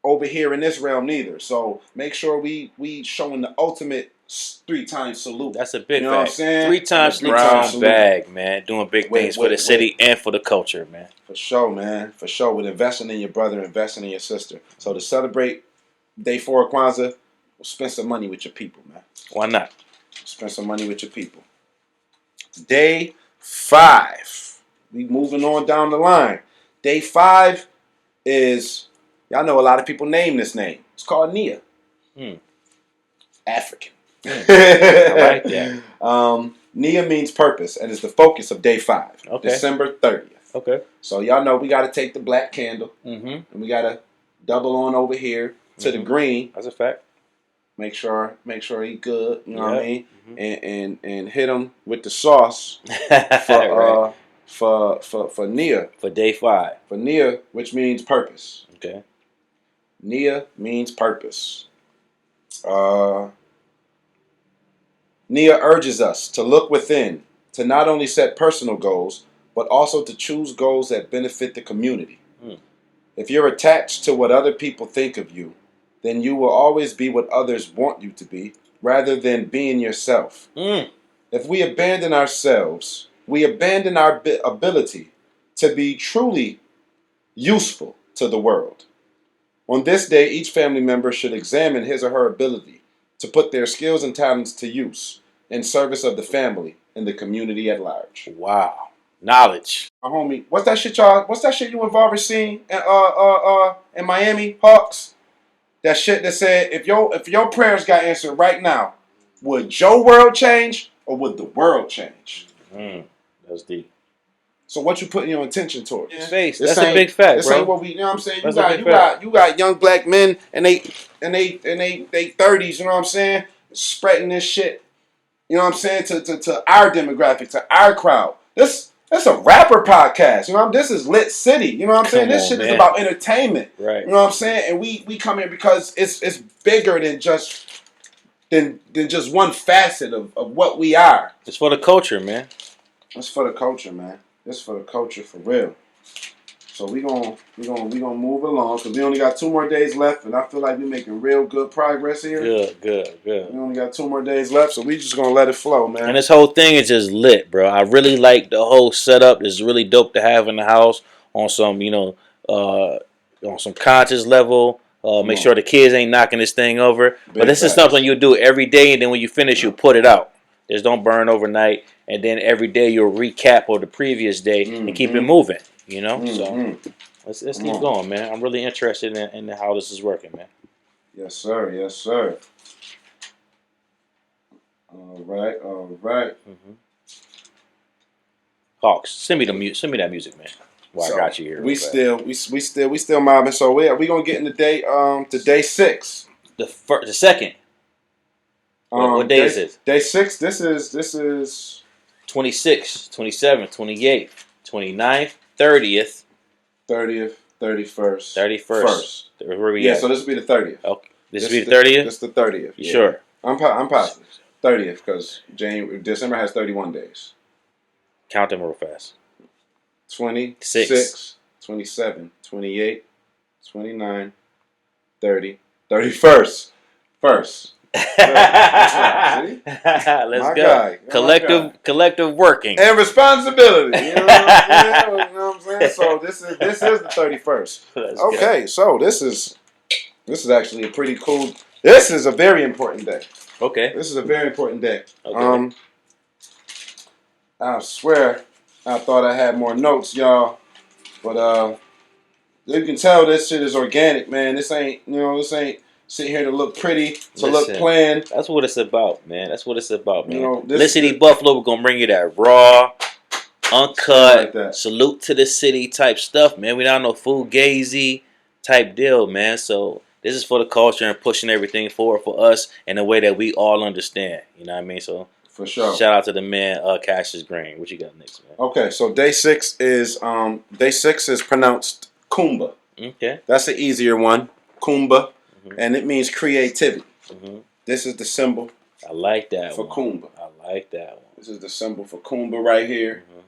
over here in this realm neither. So make sure we showing the ultimate 3 times salute. That's a big you know what I'm fact. saying? 3 times Brown Bag, man. Doing big things for the city and for the culture, man. For sure, man. For sure. With investing in your brother, investing in your sister. So to celebrate day 4 of Kwanzaa, we'll spend some money with your people, man. Why not? Spend some money with your people. Day 5. We moving on down the line. Day 5 is, y'all know a lot of people name this name. It's called Nia. African. I like that. Nia means purpose and is the focus of day 5, December 30th. Okay. So y'all know we got to take the black candle and we got to double on over here to the green. That's a fact. Make sure he good. You know what I mean? And hit him with the sauce for Nia. For day 5. For Nia, which means purpose. Okay. Nia means purpose. Nia urges us to look within, to not only set personal goals, but also to choose goals that benefit the community. If you're attached to what other people think of you, then you will always be what others want you to be, rather than being yourself. If we abandon ourselves, we abandon our ability to be truly useful to the world. On this day, each family member should examine his or her ability to put their skills and talents to use in service of the family and the community at large. Wow. Knowledge. My homie, what's that shit y'all? What's that shit you and Varver seen in Miami Hawks? That shit that said if your prayers got answered right now, would your world change or would the world change? That's deep. So what you putting your intention towards? Face. That's a big fact, this bro. ain't what we. You know what I'm saying? That's You got young black men and they 30s. You know what I'm saying? Spreading this shit. You know what I'm saying to our demographic, to our crowd. That's a rapper podcast. You know what I'm saying? This is Lit City. You know what I'm saying? This shit is about entertainment. Right. You know what I'm saying? And we come here because it's bigger than just one facet of what we are. It's for the culture, man. It's for the culture, man. It's for the culture for real. So we gonna move along because we only got 2 more days left, and I feel like we're making real good progress here. Good. We only got 2 more days left, so we just gonna let it flow, man. And this whole thing is just lit, bro. I really like the whole setup. It's really dope to have in the house on some, on some conscious level. Make sure the kids ain't knocking this thing over. But this is something you do every day, and then when you finish, you put it out. Just don't burn overnight, and then every day you'll recap of the previous day and keep it moving. So let's keep going, man. I'm really interested in how this is working, man. Yes, sir. Yes, sir. All right. Hawks, send me that music, man. Well, So I got you here. we still mobbing. So we gonna get in the day to day 6. The second. What day is it? Day 6. This is 26th, 27th, 28th, 29th, 30th, 30th, 31st, 31st. Where we Yeah, at? so this will be the 30th. Okay. This will be the 30th? This is the 30th. You Yeah. sure? I'm positive. 30th because December has 31 days. Count them real fast. 26, 27, 28, 29, 30, 31st. First. Let's My go. guy. Collective working. And responsibility. You know what I'm saying? So this is the 31st. Okay, so this is actually a pretty cool. This is a very important day. Okay. This is a very important day. Okay. I swear I thought I had more notes, y'all. But you can tell this shit is organic, man. This ain't sitting here to look pretty, look planned. That's what it's about, man. That's what it's about, man. You know, Lit City Buffalo, we're gonna bring you that raw, uncut, like salute to the city type stuff, man. We not no fugazi type deal, man. So this is for the culture and pushing everything forward for us in a way that we all understand. You know what I mean? So for sure. Shout out to the man, Cashis Green. What you got next, man? Okay, so day 6 is pronounced Kumba. Okay. That's the easier one, Kumba, Mm-hmm. and it means creativity. Mm-hmm. This is the symbol. I like that for one. Kumba. I like that one. This is the symbol for Kumba right here. Mm-hmm.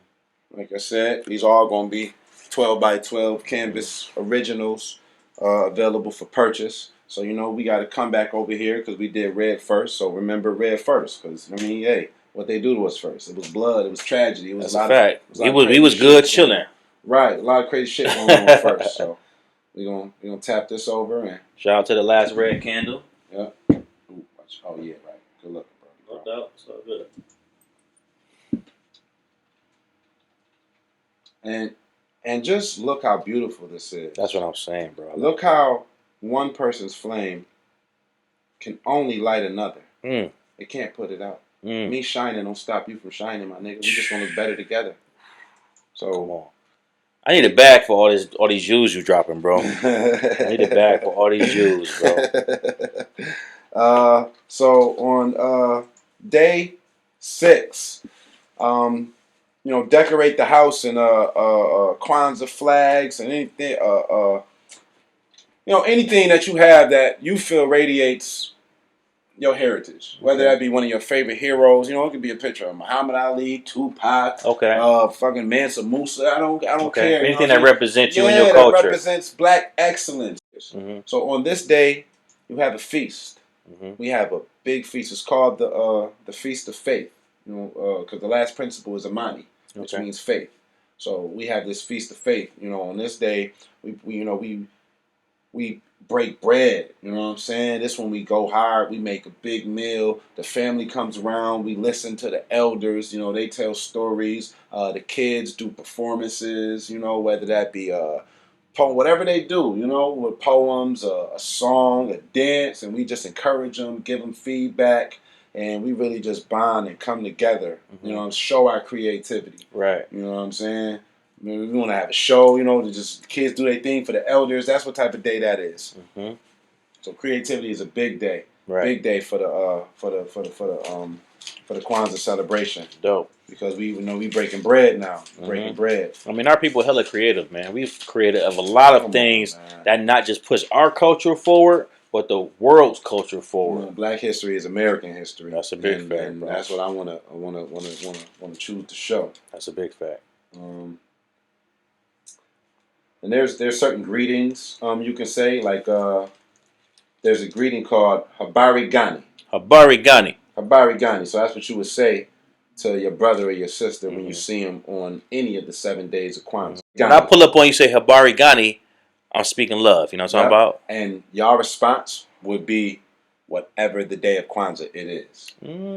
Like I said, these are all going to be 12 by 12 canvas originals available for purchase. So, we got to come back over here because we did red first. So, remember red first because, hey, what they do to us first. It was blood. It was tragedy. It was That's a fact. We was good chilling. Right. A lot of crazy shit going on first. So, we're gonna tap this over and shout out to the last red candle. Yeah. Ooh, oh, yeah, right. Good luck, bro. No doubt. It's all good. And just look how beautiful this is. That's what I'm saying, bro. Look how one person's flame can only light another. It can't put it out. Me shining don't stop you from shining, my nigga. We just want to look better together. So come on. I need a bag for all these Jews you dropping, bro. I need a bag for all these Jews, bro. So on day 6, decorate the house in Kwanzaa flags and anything, anything that you have that you feel radiates your heritage. Whether that be one of your favorite heroes, it could be a picture of Muhammad Ali, Tupac, fucking Mansa Musa. I don't care. Anything that represents you and your culture. That represents black excellence. Mm-hmm. So on this day, you have a feast. Mm-hmm. We have a big feast. It's called the Feast of Faith. Because the last principle is Amani, which means faith. So we have this Feast of Faith. On this day, we break bread. You know what I'm saying? This one we go hard. We make a big meal. The family comes around. We listen to the elders. They tell stories. The kids do performances. Whether that be whatever they do. With poems, a song, a dance, and we just encourage them, give them feedback. And we really just bond and come together, show our creativity. Right. You know what I'm saying? We want to have a show, to just kids do their thing for the elders. That's what type of day that is. Mm-hmm. So creativity is a big day. Right. Big day for the Kwanzaa celebration. Dope. Because we breaking bread now. Breaking bread. I mean, our people hella creative, man. We've created a lot of things that not just push our culture forward, but the world's culture forward. Black history is American history. That's a big fact, and bro. That's what I wanna choose to show. That's a big fact. And there's certain greetings you can say, like there's a greeting called Habari Gani. Habari Gani. Habari Gani. So that's what you would say to your brother or your sister when you see them on any of the 7 days of Kwanzaa. When I pull up on you say Habari Gani, I'm speaking love. You know what I'm talking about? And y'all response would be whatever the day of Kwanzaa it is.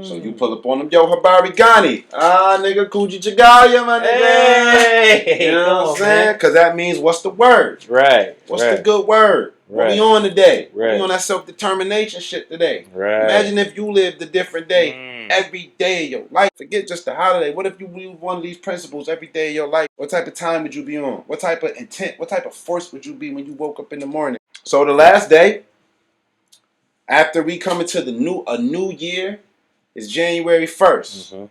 So you pull up on them, yo, Habari Ghani. Nigga, Kuji Chagaya, my nigga. Hey, you know what I'm saying? Because that means, what's the word? Right. What's the good word? What we on today? Right. We on that self-determination shit today. Right. Imagine if you lived a different day every day of your life. Forget just the holiday. What if you live one of these principles every day of your life? What type of time would you be on? What type of intent? What type of force would you be when you woke up in the morning? So the last day, after we come into a new year, is January 1st.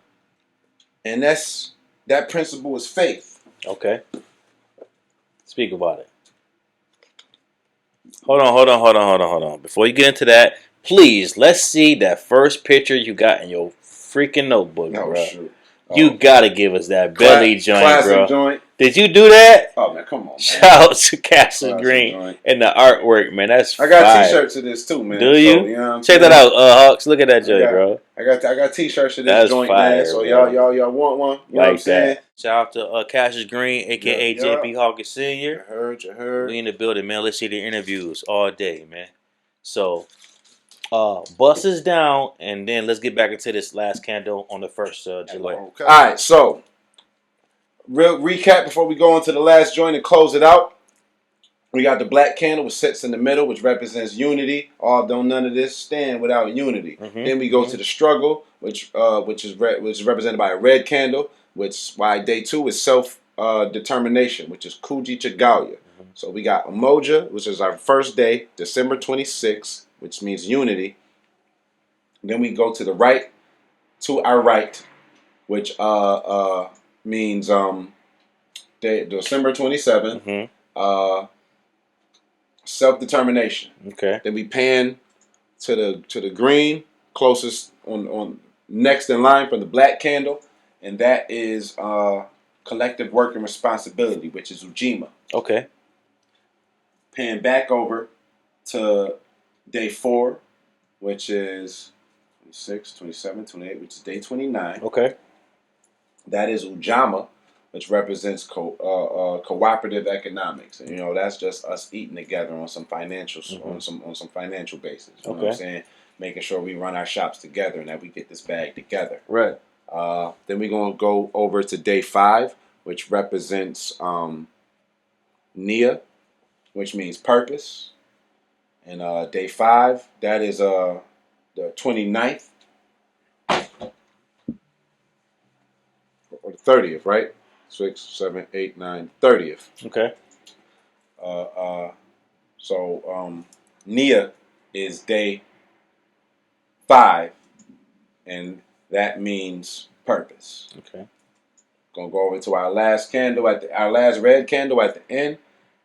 And that principle is faith. Okay. Speak about it. Hold on. Before you get into that, please, let's see that first picture you got in your freaking notebook, bro. Shoot. You gotta give us that belly joint, classic bro. Joint. Did you do that? Oh man, come on, man. Shout out to Cashis Green and the artwork, man. That's I got fire. T-shirts of this too, man. Do you? So, you know what I'm Check saying? that out, Hawks. Look at that joint, bro. I got T-shirts of this That's joint, fire, man. So bro. y'all want one? You know what I'm saying? Shout out to Cashis Green, aka Jay Hawkins Sr. You heard. We in the building, man. Let's see the interviews all day, man. So, bust us down, and then let's get back into this last candle on the first July. Okay. All right, so real recap before we go into the last joint and close it out. We got the black candle, which sits in the middle, which represents unity. Although none of this stand without unity. Then we go to the struggle, which is represented by a red candle, which by day 2 is self determination, which is Kuji Chagalia. So we got Umoja, which is our first day, December 26th, which means unity. Then we go to the right, to our right, which means December 27th. Self-determination. Okay. Then we pan to the green, closest on next in line from the black candle, and that is collective work and responsibility, which is Ujima. Okay. Pan back over to day 4, which is 26, 27, 28, which is day 29. Okay. That is Ujama, which represents cooperative economics, and that's just us eating together on some financial on some financial basis. You know what I'm saying? Making sure we run our shops together and that we get this bag together. Right. Then we're gonna go over to day 5, which represents Nia, which means purpose, and day 5 that is the 29th or the 30th, right? 6, 7, 8, 9, 30th. Okay. So Nia is day 5, and that means purpose. Okay. Gonna go over to our last candle our last red candle at the end,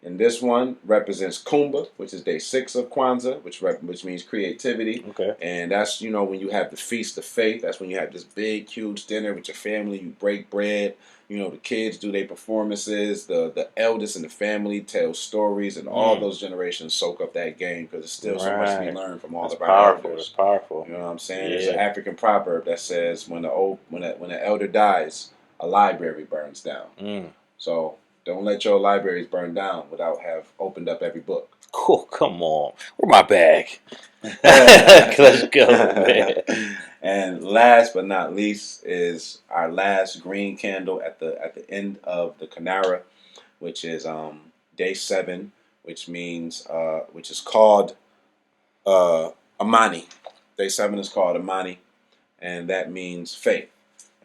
and this one represents Kumba, which is day 6 of Kwanzaa, which means creativity. Okay. And that's when you have the feast of faith. That's when you have this big, huge dinner with your family. You break bread. The kids do their performances. The eldest in the family tell stories, and all those generations soak up that game because there's still so much to be learned from all of our elders. It's powerful. You know what I'm saying? Yeah. There's an African proverb that says, when the elder dies, a library burns down. So don't let your libraries burn down without have opened up every book. Cool, come on. Where's my bag? Let's go, man. And last but not least is our last green candle at the end of the Kanara, which is day 7, which is called Amani. Day 7 is called Amani, and that means faith.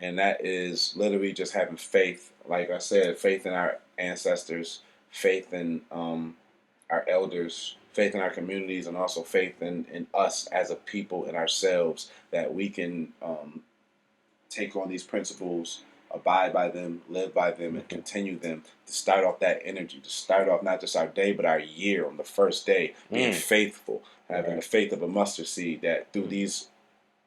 And that is literally just having faith, like I said, faith in our ancestors, faith in our elders, faith in our communities, and also faith in us as a people, in ourselves, that we can take on these principles, abide by them, live by them, and continue them to start off that energy, to start off not just our day, but our year on the first day, being faithful, having the faith of a mustard seed, that through these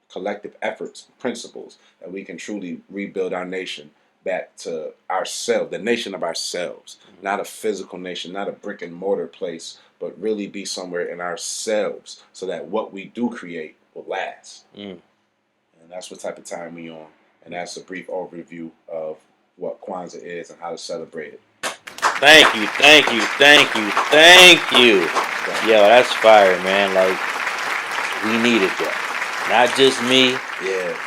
collective efforts, principles, that we can truly rebuild our nation back to ourselves, the nation of ourselves, not a physical nation, not a brick and mortar place, but really be somewhere in ourselves so that what we do create will last. And that's what type of time we on. And that's a brief overview of what Kwanzaa is and how to celebrate it. Thank you. Yo, that's fire, man. Like, We needed that. Not just me, Yeah.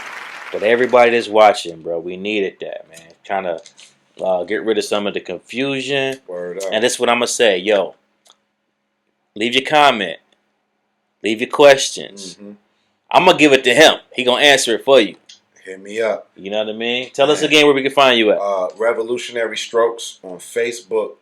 but everybody that's watching, bro. We needed that, man. Kind of get rid of some of the confusion. Word up. And that's what I'm going to say. Yo, leave your comment. Leave your questions. Mm-hmm. I'm going to give it to him. He going to answer it for you. Hit me up. You know what I mean? Tell us again where we can find you at. Revolutionary Strokes on Facebook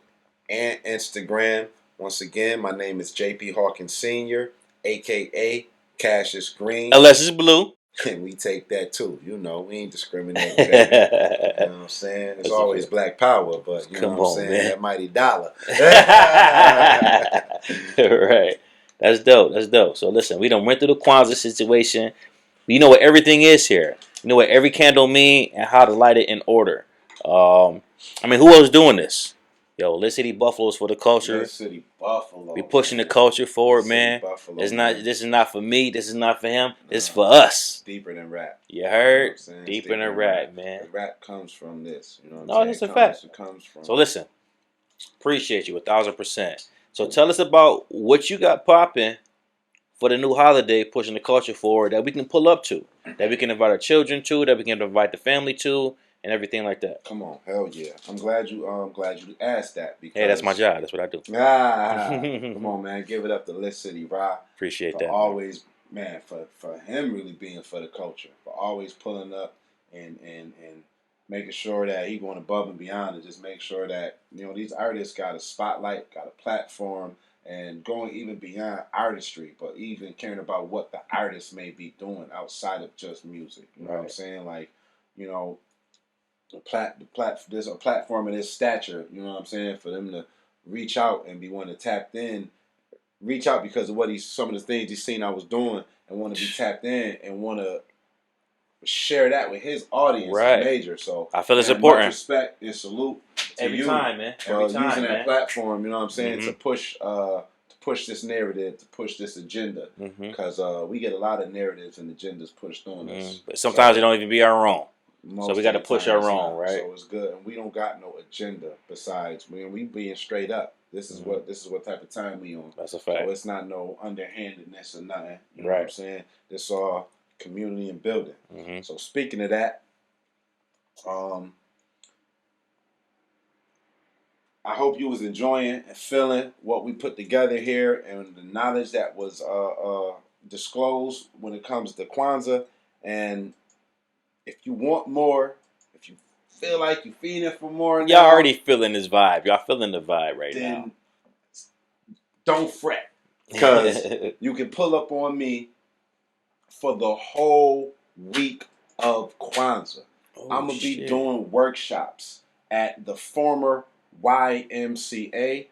and Instagram. Once again, my name is Jay Hawkins Sr, a.k.a. Cashis Green. Unless it's blue. And we take that too. You know, we ain't discriminating, baby. You know what I'm saying? It's always black power, but you know what I'm saying? Man. That mighty dollar. Right. That's dope. That's dope. So listen, we done went through the Kwanzaa situation. You know what everything is here. You know what every candle mean and how to light it in order. I mean, who else doing this? Yo, Lit City Buffalo's for the culture. Lit City Buffalo. We pushing the culture forward, man. Buffalo, It's not. man. This is not for me. This is not for him. This is for us. Deeper than rap. You heard? You know Deeper than rap, man. The rap comes from this. You know what I'm No, saying? that's a fact. It comes from. So listen, appreciate you 1,000%. So tell us about what you got popping for the new holiday, pushing the culture forward that we can pull up to, that we can invite our children to, that we can invite the family to, and everything like that. Come on, hell yeah! I'm glad you asked that because Hey, that's my job. That's what I do. Come on, man, give it up to Lit City Rock. Appreciate for that. Always, man, for him really being for the culture, for always pulling up and making sure that he going above and beyond, and just make sure that these artists got a spotlight, got a platform. And going even beyond artistry, but even caring about what the artist may be doing outside of just music. You know what I'm saying? Like, there's a platform of this stature, you know what I'm saying, for them to reach out and be one to tap in, reach out because of some of the things he's seen I was doing and want to be tapped in and want to share that with his audience is major. So I feel it's important. Much respect and salute to every you time, man. for using that platform, you know what I'm saying, to push this narrative, to push this agenda, because we get a lot of narratives and agendas pushed on us. But sometimes it don't even be our own. So we got to push our own, right? So it's good, and we don't got no agenda besides we being straight up. This is what type of time we on. That's a fact. So it's not no underhandedness or nothing. You know what I'm saying? This all community and building. So speaking of that, I hope you was enjoying and feeling what we put together here and the knowledge that was disclosed when it comes to Kwanzaa. And if you want more, if you feel like you're feeding for more, y'all already feeling this vibe. Y'all feeling the vibe right now. Don't fret, because you can pull up on me for the whole week of Kwanzaa. I'm gonna be doing workshops at the former YMCA,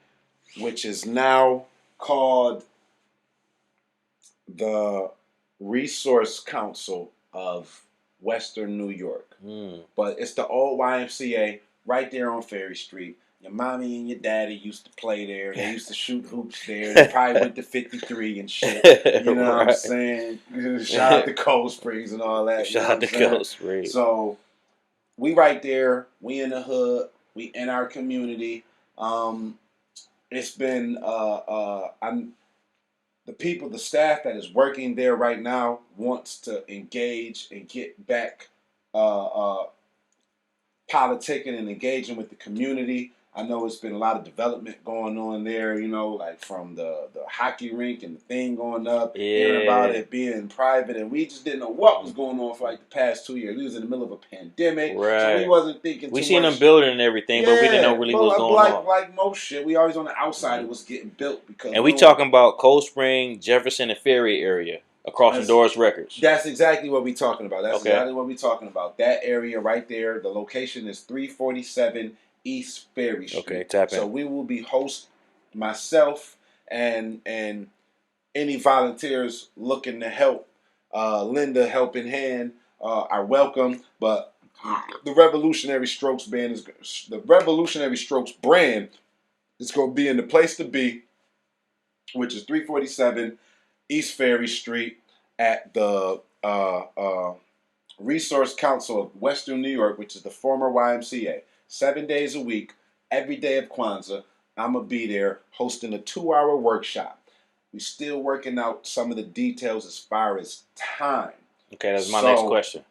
which is now called the Resource Council of Western New York. But it's the old YMCA right there on Ferry Street. Your mommy and your daddy used to play there. They used to shoot hoops there. They probably went to 53 and shit. You know what I'm saying? Shout out to Cold Springs and all that. Shout out to Cold Springs. So we right there. We in the hood. We in our community. It's been the staff that is working there right now wants to engage and get back politicking and engaging with the community. I know it's been a lot of development going on there, like from the hockey rink and the thing going up, hearing about it being private, and we just didn't know what was going on for like the past 2 years. We was in the middle of a pandemic, so we wasn't thinking we too seen much. them building and everything, but we didn't know really what was going on. Like most shit, we always on the outside. It was getting built because. And we talking about Cold Spring, Jefferson, and Ferry area across from Doris Records. That's exactly what we talking about. That's exactly what we talking about. That area right there. The location is 347 East Ferry Street. Okay, tap in. So we will be host myself and any volunteers looking to help, lend a helping hand, are welcome. But the Revolutionary Strokes brand is going to be in the place to be, which is 347 East Ferry Street at the Resource Council of Western New York, which is the former YMCA. 7 days a week, every day of Kwanzaa, I'm going to be there hosting a 2-hour workshop. We still working out some of the details as far as time. Okay, that's my next question.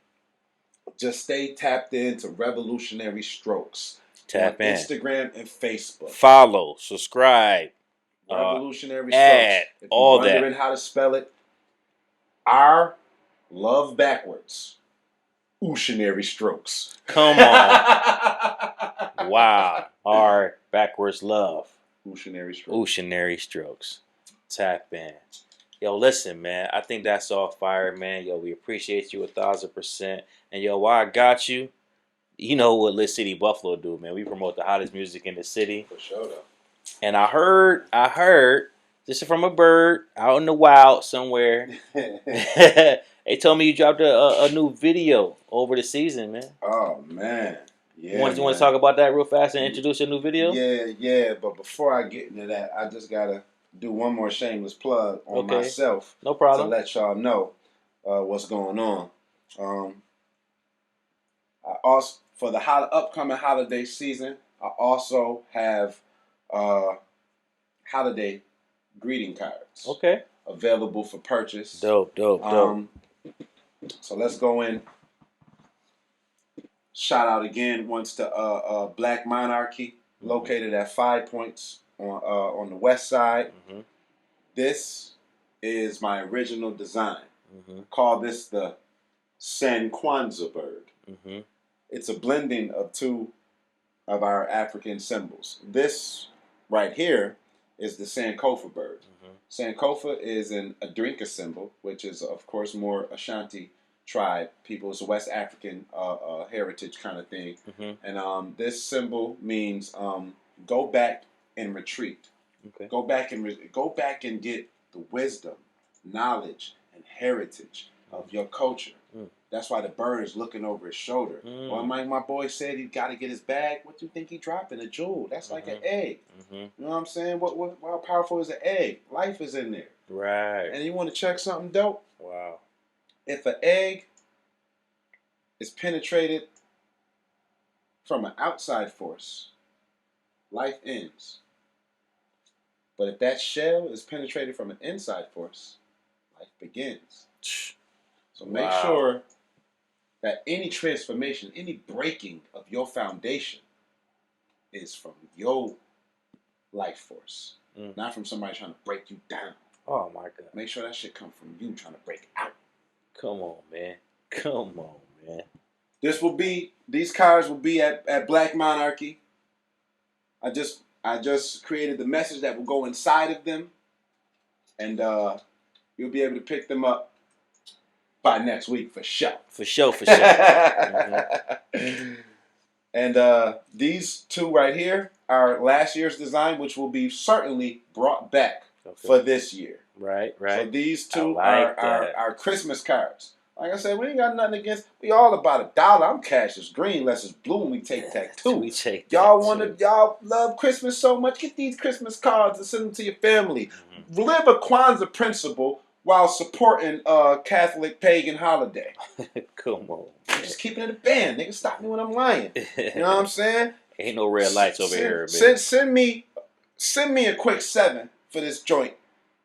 Just stay tapped into Revolutionary Strokes. Tap on in. Instagram and Facebook. Follow, subscribe, Revolutionary add, Strokes. If all you're wondering how to spell it, R, love backwards. Oceanary Strokes. Come on. Wow. R, backwards love. Oceanary Strokes. Oceanary Strokes. Tap in. Yo, listen, man. I think that's all fire, man. Yo, we appreciate you 1,000%. And yo, while I got you, you know what Lit City Buffalo do, man. We promote the hottest music in the city. For sure, though. And I heard, this is from a bird out in the wild somewhere. They told me you dropped a new video over the season, man. Oh, man. Yeah. You want to talk about that real fast and introduce your new video? Yeah. But before I get into that, I just got to do one more shameless plug on myself. No problem. To let y'all know what's going on. I also, for the upcoming holiday season, I also have holiday greeting cards. Okay. Available for purchase. Dope. So let's go in. Shout out again once to Black Monarchy, located at 5 Points on the west side. Mm-hmm. This is my original design. Mm-hmm. Call this the Sankofa Bird. Mm-hmm. It's a blending of two of our African symbols. This right here is the Sankofa Bird. Mm-hmm. Sankofa is a Adrinka symbol, which is, of course, more Ashanti tribe people. It's a West African heritage kind of thing. Mm-hmm. And this symbol means go back and retreat. Okay. Go back and get the wisdom, knowledge, and heritage of your culture. That's why the bird is looking over his shoulder. Well, my boy said he got to get his bag. What do you think he dropping? A jewel. That's like an egg. You know what I'm saying? How powerful is an egg? Life is in there. Right. And you want to check something dope? Wow. If an egg is penetrated from an outside force, life ends. But if that shell is penetrated from an inside force, life begins. So make sure that any transformation, any breaking of your foundation is from your life force, not from somebody trying to break you down. Oh, my God. Make sure that shit come from you trying to break out. Come on, man. These cards will be at Black Monarchy. I just created the message that will go inside of them, and you'll be able to pick them up by next week for sure. For sure. Mm-hmm. And these two right here are last year's design, which will be certainly brought back for this year. Right. So these two like are Christmas cards. Like I said, we ain't got nothing against. We all about $1. I'm Cashis green, unless it's blue, and we take tattoo. Y'all love Christmas so much. Get these Christmas cards and send them to your family. Mm-hmm. Live a Kwanzaa principle while supporting Catholic pagan holiday. Come on. I'm just keeping it a band. Nigga, stop me when I'm lying. You know what I'm saying? Ain't no red lights over here, man. Send me a quick 7 for this joint.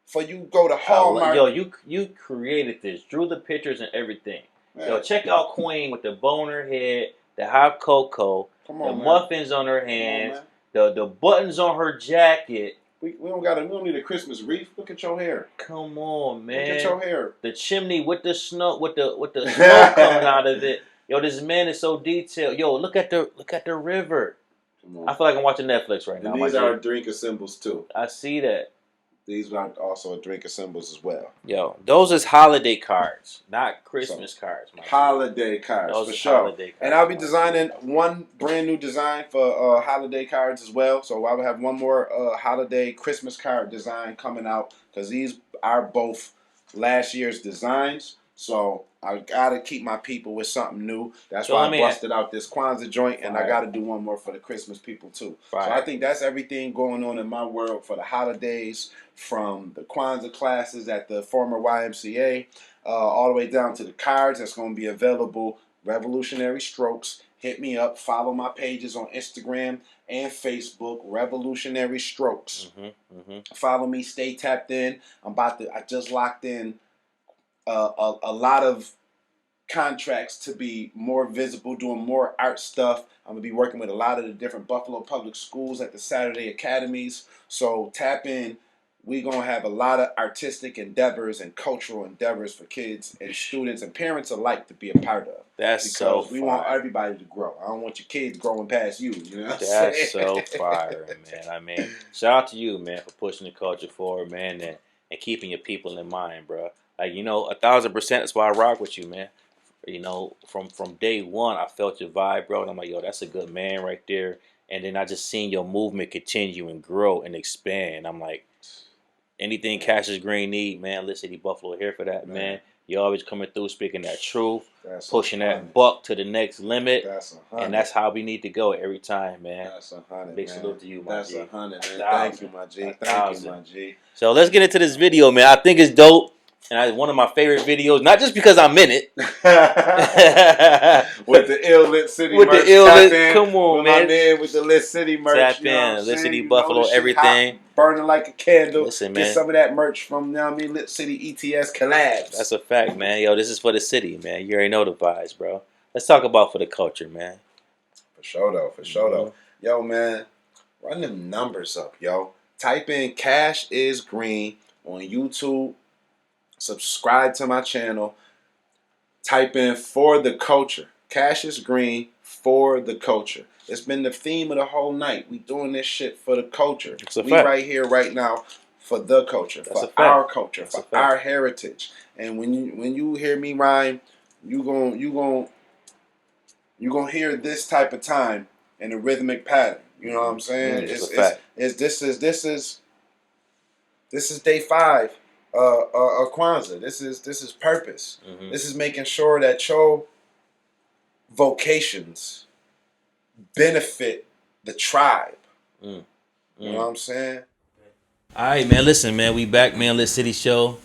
For you go to Hallmark. Yo, you created this. Drew the pictures and everything. Man. Yo, check out Queen with the boner head, the hot cocoa, muffins on her hands, the buttons on her jacket. We don't need a Christmas wreath. Look at your hair. Come on, man. Look at your hair. The chimney with the snow snow coming out of it. Yo, this man is so detailed. Yo, look at the river. I feel like I'm watching Netflix right now. And these are drinker symbols too. I see that. These are also drinker symbols as well. Yo, those is holiday cards, not Christmas cards. Holiday cards, for sure. Holiday cards, and I'll be designing one brand new design for holiday cards as well. So I will have one more holiday Christmas card design coming out, because these are both last year's designs. So I gotta keep my people with something new. That's why I busted out this Kwanzaa joint, and I gotta do one more for the Christmas people too. So I think that's everything going on in my world for the holidays, from the Kwanzaa classes at the former YMCA, all the way down to the cards that's going to be available. Revolutionary Strokes. hit me up. Follow my pages on Instagram and Facebook, Revolutionary Strokes. Follow me. Stay tapped in. I just locked in a lot of contracts to be more visible, doing more art stuff. I'm gonna be working with a lot of the different Buffalo public schools at the Saturday academies. So tap in. We're going to have a lot of artistic endeavors and cultural endeavors for kids and students and parents alike to be a part of. That's so fire. We want everybody to grow. I don't want your kids growing past you. You know what I'm That's saying? so fire, man. I mean, shout out to you, man, for pushing the culture forward, man, and keeping your people in mind, bro. Like, 1,000%, that's why I rock with you, man. From day one, I felt your vibe, bro, and I'm like, yo, that's a good man right there. And then I just seen your movement continue and grow and expand. I'm like, anything Cashis Green need, man, Lit City Buffalo here for that, man. You always coming through, speaking that truth, pushing that buck to the next limit, and that's how we need to go every time, man. That's 100. Big salute to you, my G. That's 100, man. Thank you, my G. Thank you, my G. So let's get into this video, man. I think it's dope. And it's one of my favorite videos, not just because I'm in it. With the ill Lit City with merch. The ill Lit, come on, man. My man with the Lit City merch. Tap in, Lit City Buffalo, everything. Hot, burning like a candle. Listen, man. Get some of that merch from Lit City ETS collabs. That's a fact, man. Yo, this is for the city, man. You already know the vibes, bro. Let's talk about for the culture, man. For sure, though. Yo, man, run them numbers up, yo. Type in Cash is Green on YouTube. Subscribe to my channel. Type in For the Culture. Cash is Green, For the Culture. It's been the theme of the whole night. We doing this shit for the culture. We right here, right now, for the culture, for our culture, for our heritage. And when you hear me rhyme, you gonna hear this type of time in a rhythmic pattern. You know what I'm saying? This is day 5. Kwanzaa. This is purpose. This is making sure that your vocations benefit the tribe. You know what I'm saying? All right, man. Listen, man. We back, man. Lit City Show.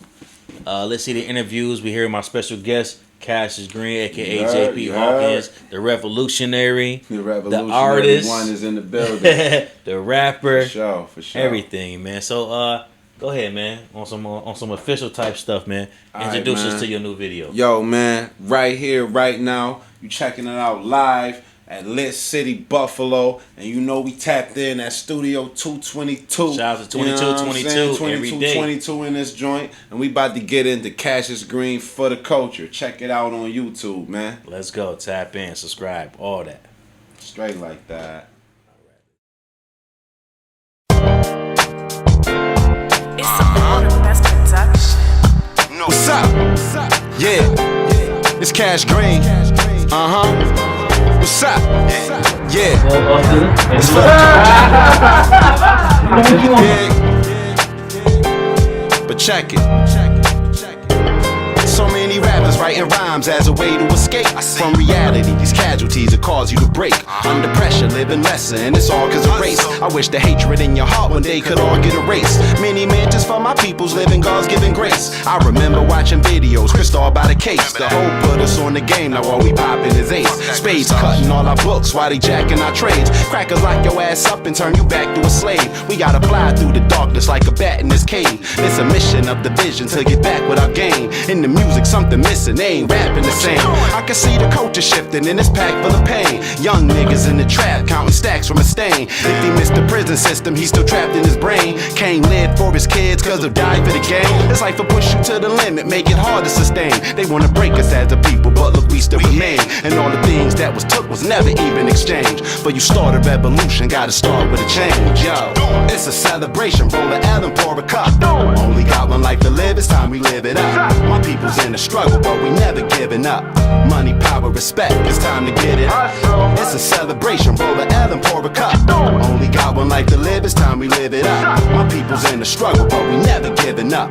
Lit City interviews. We here with my special guest, Cashis Green, a.k.a. Jay Hawkins, the revolutionary, the artist. One is in the building. The rapper. For sure. Everything, man. So, go ahead, man. On some official type stuff, man. Introduce us to your new video. Yo, man, right here, right now. You checking it out live at Lit City Buffalo, and you know we tapped in at Studio 222. Shout out to 2222 every day. 22 in this joint, and we about to get into Cashis Green for the culture. Check it out on YouTube, man. Let's go. Tap in, subscribe, all that. Straight like that. What's up? Yeah, it's Cash Green. What's up? Yeah. It's but check it. So many rappers writing rhymes as a way to escape from reality. These casualties that cause you to break under pressure, living lesser, and it's all cause of race. I wish the hatred in your heart one day could all get erased. Many mansions for my peoples living God's given grace. I remember watching videos, Crystal by the case. The hope put us on the game, now all we poppin' is ace. Spades cutting all our books while they jacking our trades. Crackers lock your ass up and turn you back to a slave. We gotta fly through the darkness like a bat in this cave. It's a mission of division to get back with our game. In the music, something missing, they ain't rapping the same. I can see the culture shifting in this pack full of pain. Young niggas in the trap, counting stacks from a stain. If he missed the prison system, he's still trapped in his brain. Can't live for his kids cause of died for the game. This life will push you to the limit, make it hard to sustain. They wanna break us as a people, but look, we still remain. And all the things that was took was never even exchanged. But you start a revolution, gotta start with a change. Yo, it's a celebration, roll a L and pour a cup. Only got one life to live, it's time we live it up. My people's in the struggle, but we never giving up. Money, power, respect, it's time to get it. It's a celebration, roll a L and pour a cup. Only got one life to live, it's time we live it up. My people's in the struggle, but we never giving up.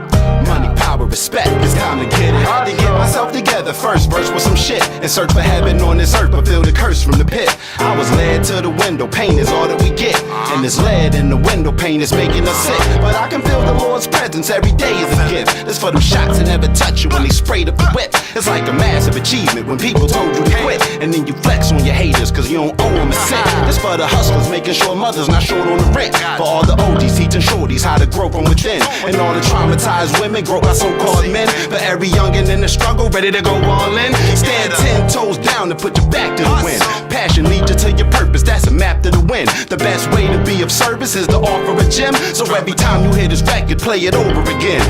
Money, power, respect, it's time to get it. Had to get myself together first, verse with some shit, and search for heaven on this earth, but feel the curse from the pit. I was led to the window, pain is all that we get, and this lead in the window pane is making us sick. But I can feel the Lord's presence every day is a gift. This for them shots that never touch you when they sprayed up the whip. It's like a massive achievement when people told you to quit, and then you flex on your haters cause you don't owe them a cent. This for the hustlers making sure mothers not short on the rent. For all the OGs teaching shorties how to grow from within, and all the traumatized women grow by so-called men. For every youngin' in the struggle ready to go all in, stand 10 toes down and put your back to the wind. Passion leads you to your purpose, that's a map to the win. The best way to be of service is to offer a gem, so every time you hear this record, play it over again.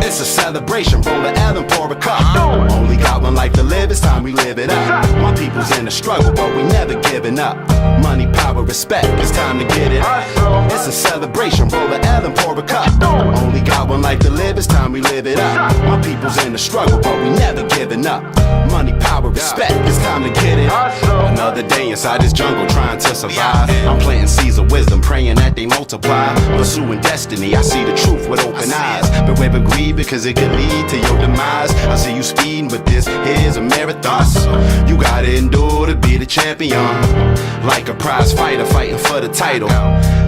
It's a celebration, roll an L and pour a cup. Only got one life to live, it's time we live it up. My people's in the struggle, but we never giving up. Money, power, respect, it's time to get it. It's a celebration, roll an L and pour a cup. Only got one life to live, it's time we live it up. My people's in the struggle, but we never giving up. Money, power, respect, it's time to get it. Another day inside this jungle trying to survive. I'm planting seeds of wisdom, praying that they multiply. Pursuing destiny, I see the truth with open eyes. Beware of greed because it could lead to your demise. I see you speeding, but this here's a marathon. You gotta endure to be the champion. Like a prize fighter fighting for the title.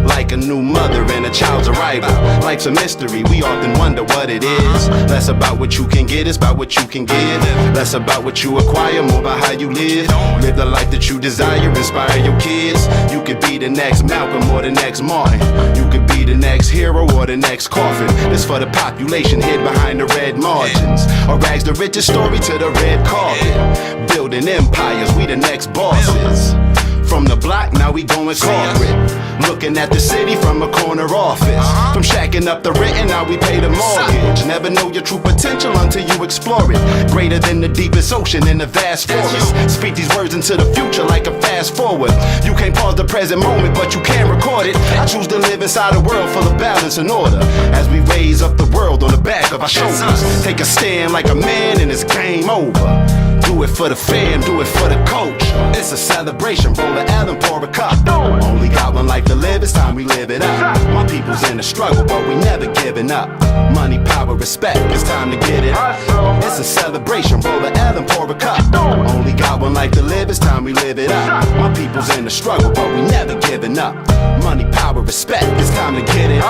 Like a new mother and a child's arrival. Life's a mystery, we often wonder what it is. Less about what you can get, it's about what you can give. Less about what you acquire, more about how you live. Live the life that you desire, inspire your kids. You could be the next Malcolm or the next Martin. You could be the next hero or the next coffin. This for the population hid behind the red margins. Or rags the richest story to the red carpet. Building empires, we the next bosses. From the block, now we going corporate. Looking at the city from a corner office. From shacking up the rent, and now we pay the mortgage. Never know your true potential until you explore it. Greater than the deepest ocean in the vast forest. Speak these words into the future like a fast forward. You can't pause the present moment, but you can record it. I choose to live inside a world full of balance and order. As we raise up the world on the back of our shoulders. Take a stand like a man and it's game over. Do it for the fam, do it for the coach. It's a celebration, roll an L and pour a cup. Only got one life to live, it's time we live it up. My people's in the struggle, but we never giving up. Money, power, respect, it's time to get it. It's a celebration, roll an L and pour a cup. Only got one life to live, it's time we live it up. My people's in the struggle, but we never giving up. Money, power, respect, it's time to get it.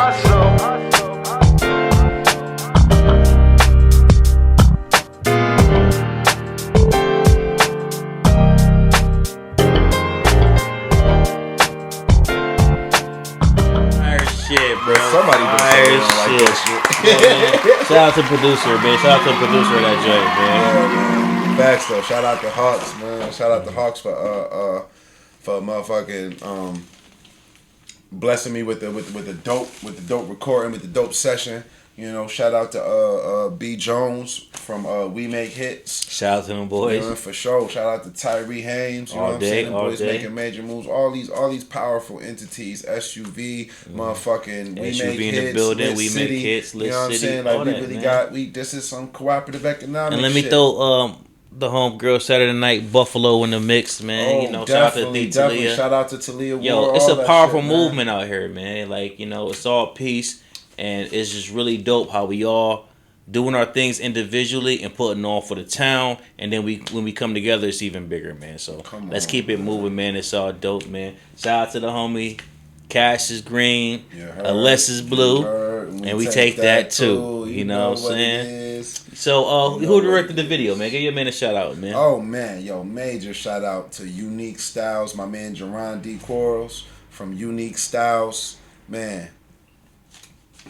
Bro, somebody been saying like shit. that shit. Yeah, shout out to the producer, man. Shout out to the producer of that joint, man. Yeah, man. Facts though. Shout out to Hawks, man. Shout out to Hawks for motherfucking blessing me with the dope recording, with the dope session. You know, shout out to B Jones from We Make Hits. Shout out to them boys. You know, for sure. Shout out to Tyree Haynes. You know what I'm saying? Them boys making major moves. All these powerful entities. SUV, motherfucking We SUV Make in Hits. the building. Lit We City, Make Hits. Lit you know what I'm City. saying? Like all we that, really man. this is some cooperative economics. And let me shit. throw the homegirl Saturday Night Buffalo in the mix, man. You know, shout out to D. Talia. Shout out to Talia. Yo, Ward, it's all a that powerful shit, man. movement out here, man. Like, you know, it's all peace, and it's just really dope how we all doing our things individually and putting on for the town, and then when we come together, it's even bigger, man. So let's keep it moving, man. It's all dope, man. Shout out to the homie Cashis Green, Alessa's Blue, and we take that too. You know what I'm saying? So who directed the video, man? Give your man a shout out, man. Oh man, yo, major shout out to Unique Styles, my man Jerron D. Quarles from Unique Styles, man.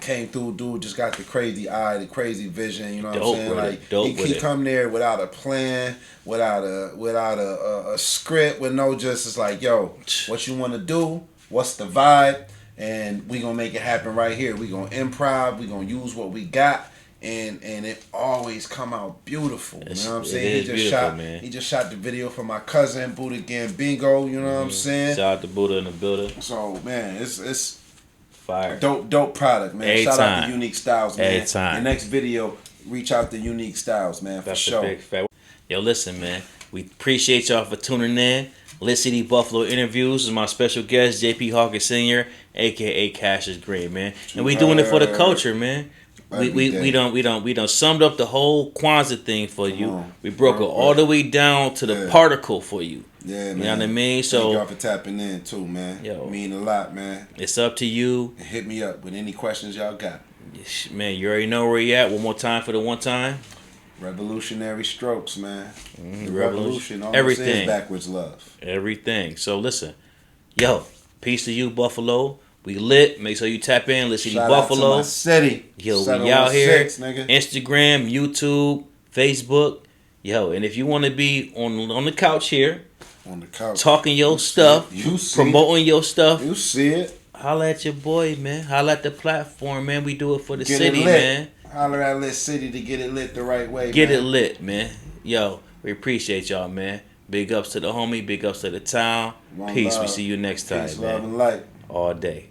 Came through, dude. Just got the crazy eye, the crazy vision. You know what I'm saying? Like he come there without a plan, without a script, with no just. It's like, yo, what you want to do? What's the vibe? And we gonna make it happen right here. We gonna improv. We gonna use what we got, and it always come out beautiful. You know what I'm saying? He just shot the video for my cousin Buddha Gang Bingo. You know what I'm saying? Shout out to Buddha in the building. So man, it's fire. Dope product, man. Shout out to Unique Styles, man. Anytime. The next video, reach out to Unique Styles, man, for sure. Big fact. Yo, listen, man. We appreciate y'all for tuning in. Lit City Buffalo Interviews is my special guest, Jay Hawkins Sr, a.k.a. Cashis Green, man. And we doing it for the culture, man. every day. we done summed up the whole Kwanzaa thing for you. on. We broke it all the way down to the particle for you. Yeah, man. You know what I mean? Thank So y'all for tapping in too, man. Yo. Mean a lot, man. it's up to you. And hit me up with any questions y'all got. Man, you already know where you at. One more time for the one time. Revolutionary strokes, man. The Revolution. revolution almost Everything. is backwards love. Everything. So listen, yo, peace to you, Buffalo. We lit. Make sure you tap in. Listen to Shout Buffalo. out to my city. Yo, we out here. 716, nigga. Instagram, YouTube, Facebook. Yo, and if you want to be on the couch here, On the couch. talking your stuff, You see promoting your stuff, You see it. holla at your boy, man. Holla at the platform, man. We do it for the Get city, it lit. man. Holler at Lit City to get it lit the right way, Get man. it lit, man. Yo, we appreciate y'all, man. Big ups to the homie. Big ups to the town. One Peace. love. We see you next time, Peace, love, man. and light. All day.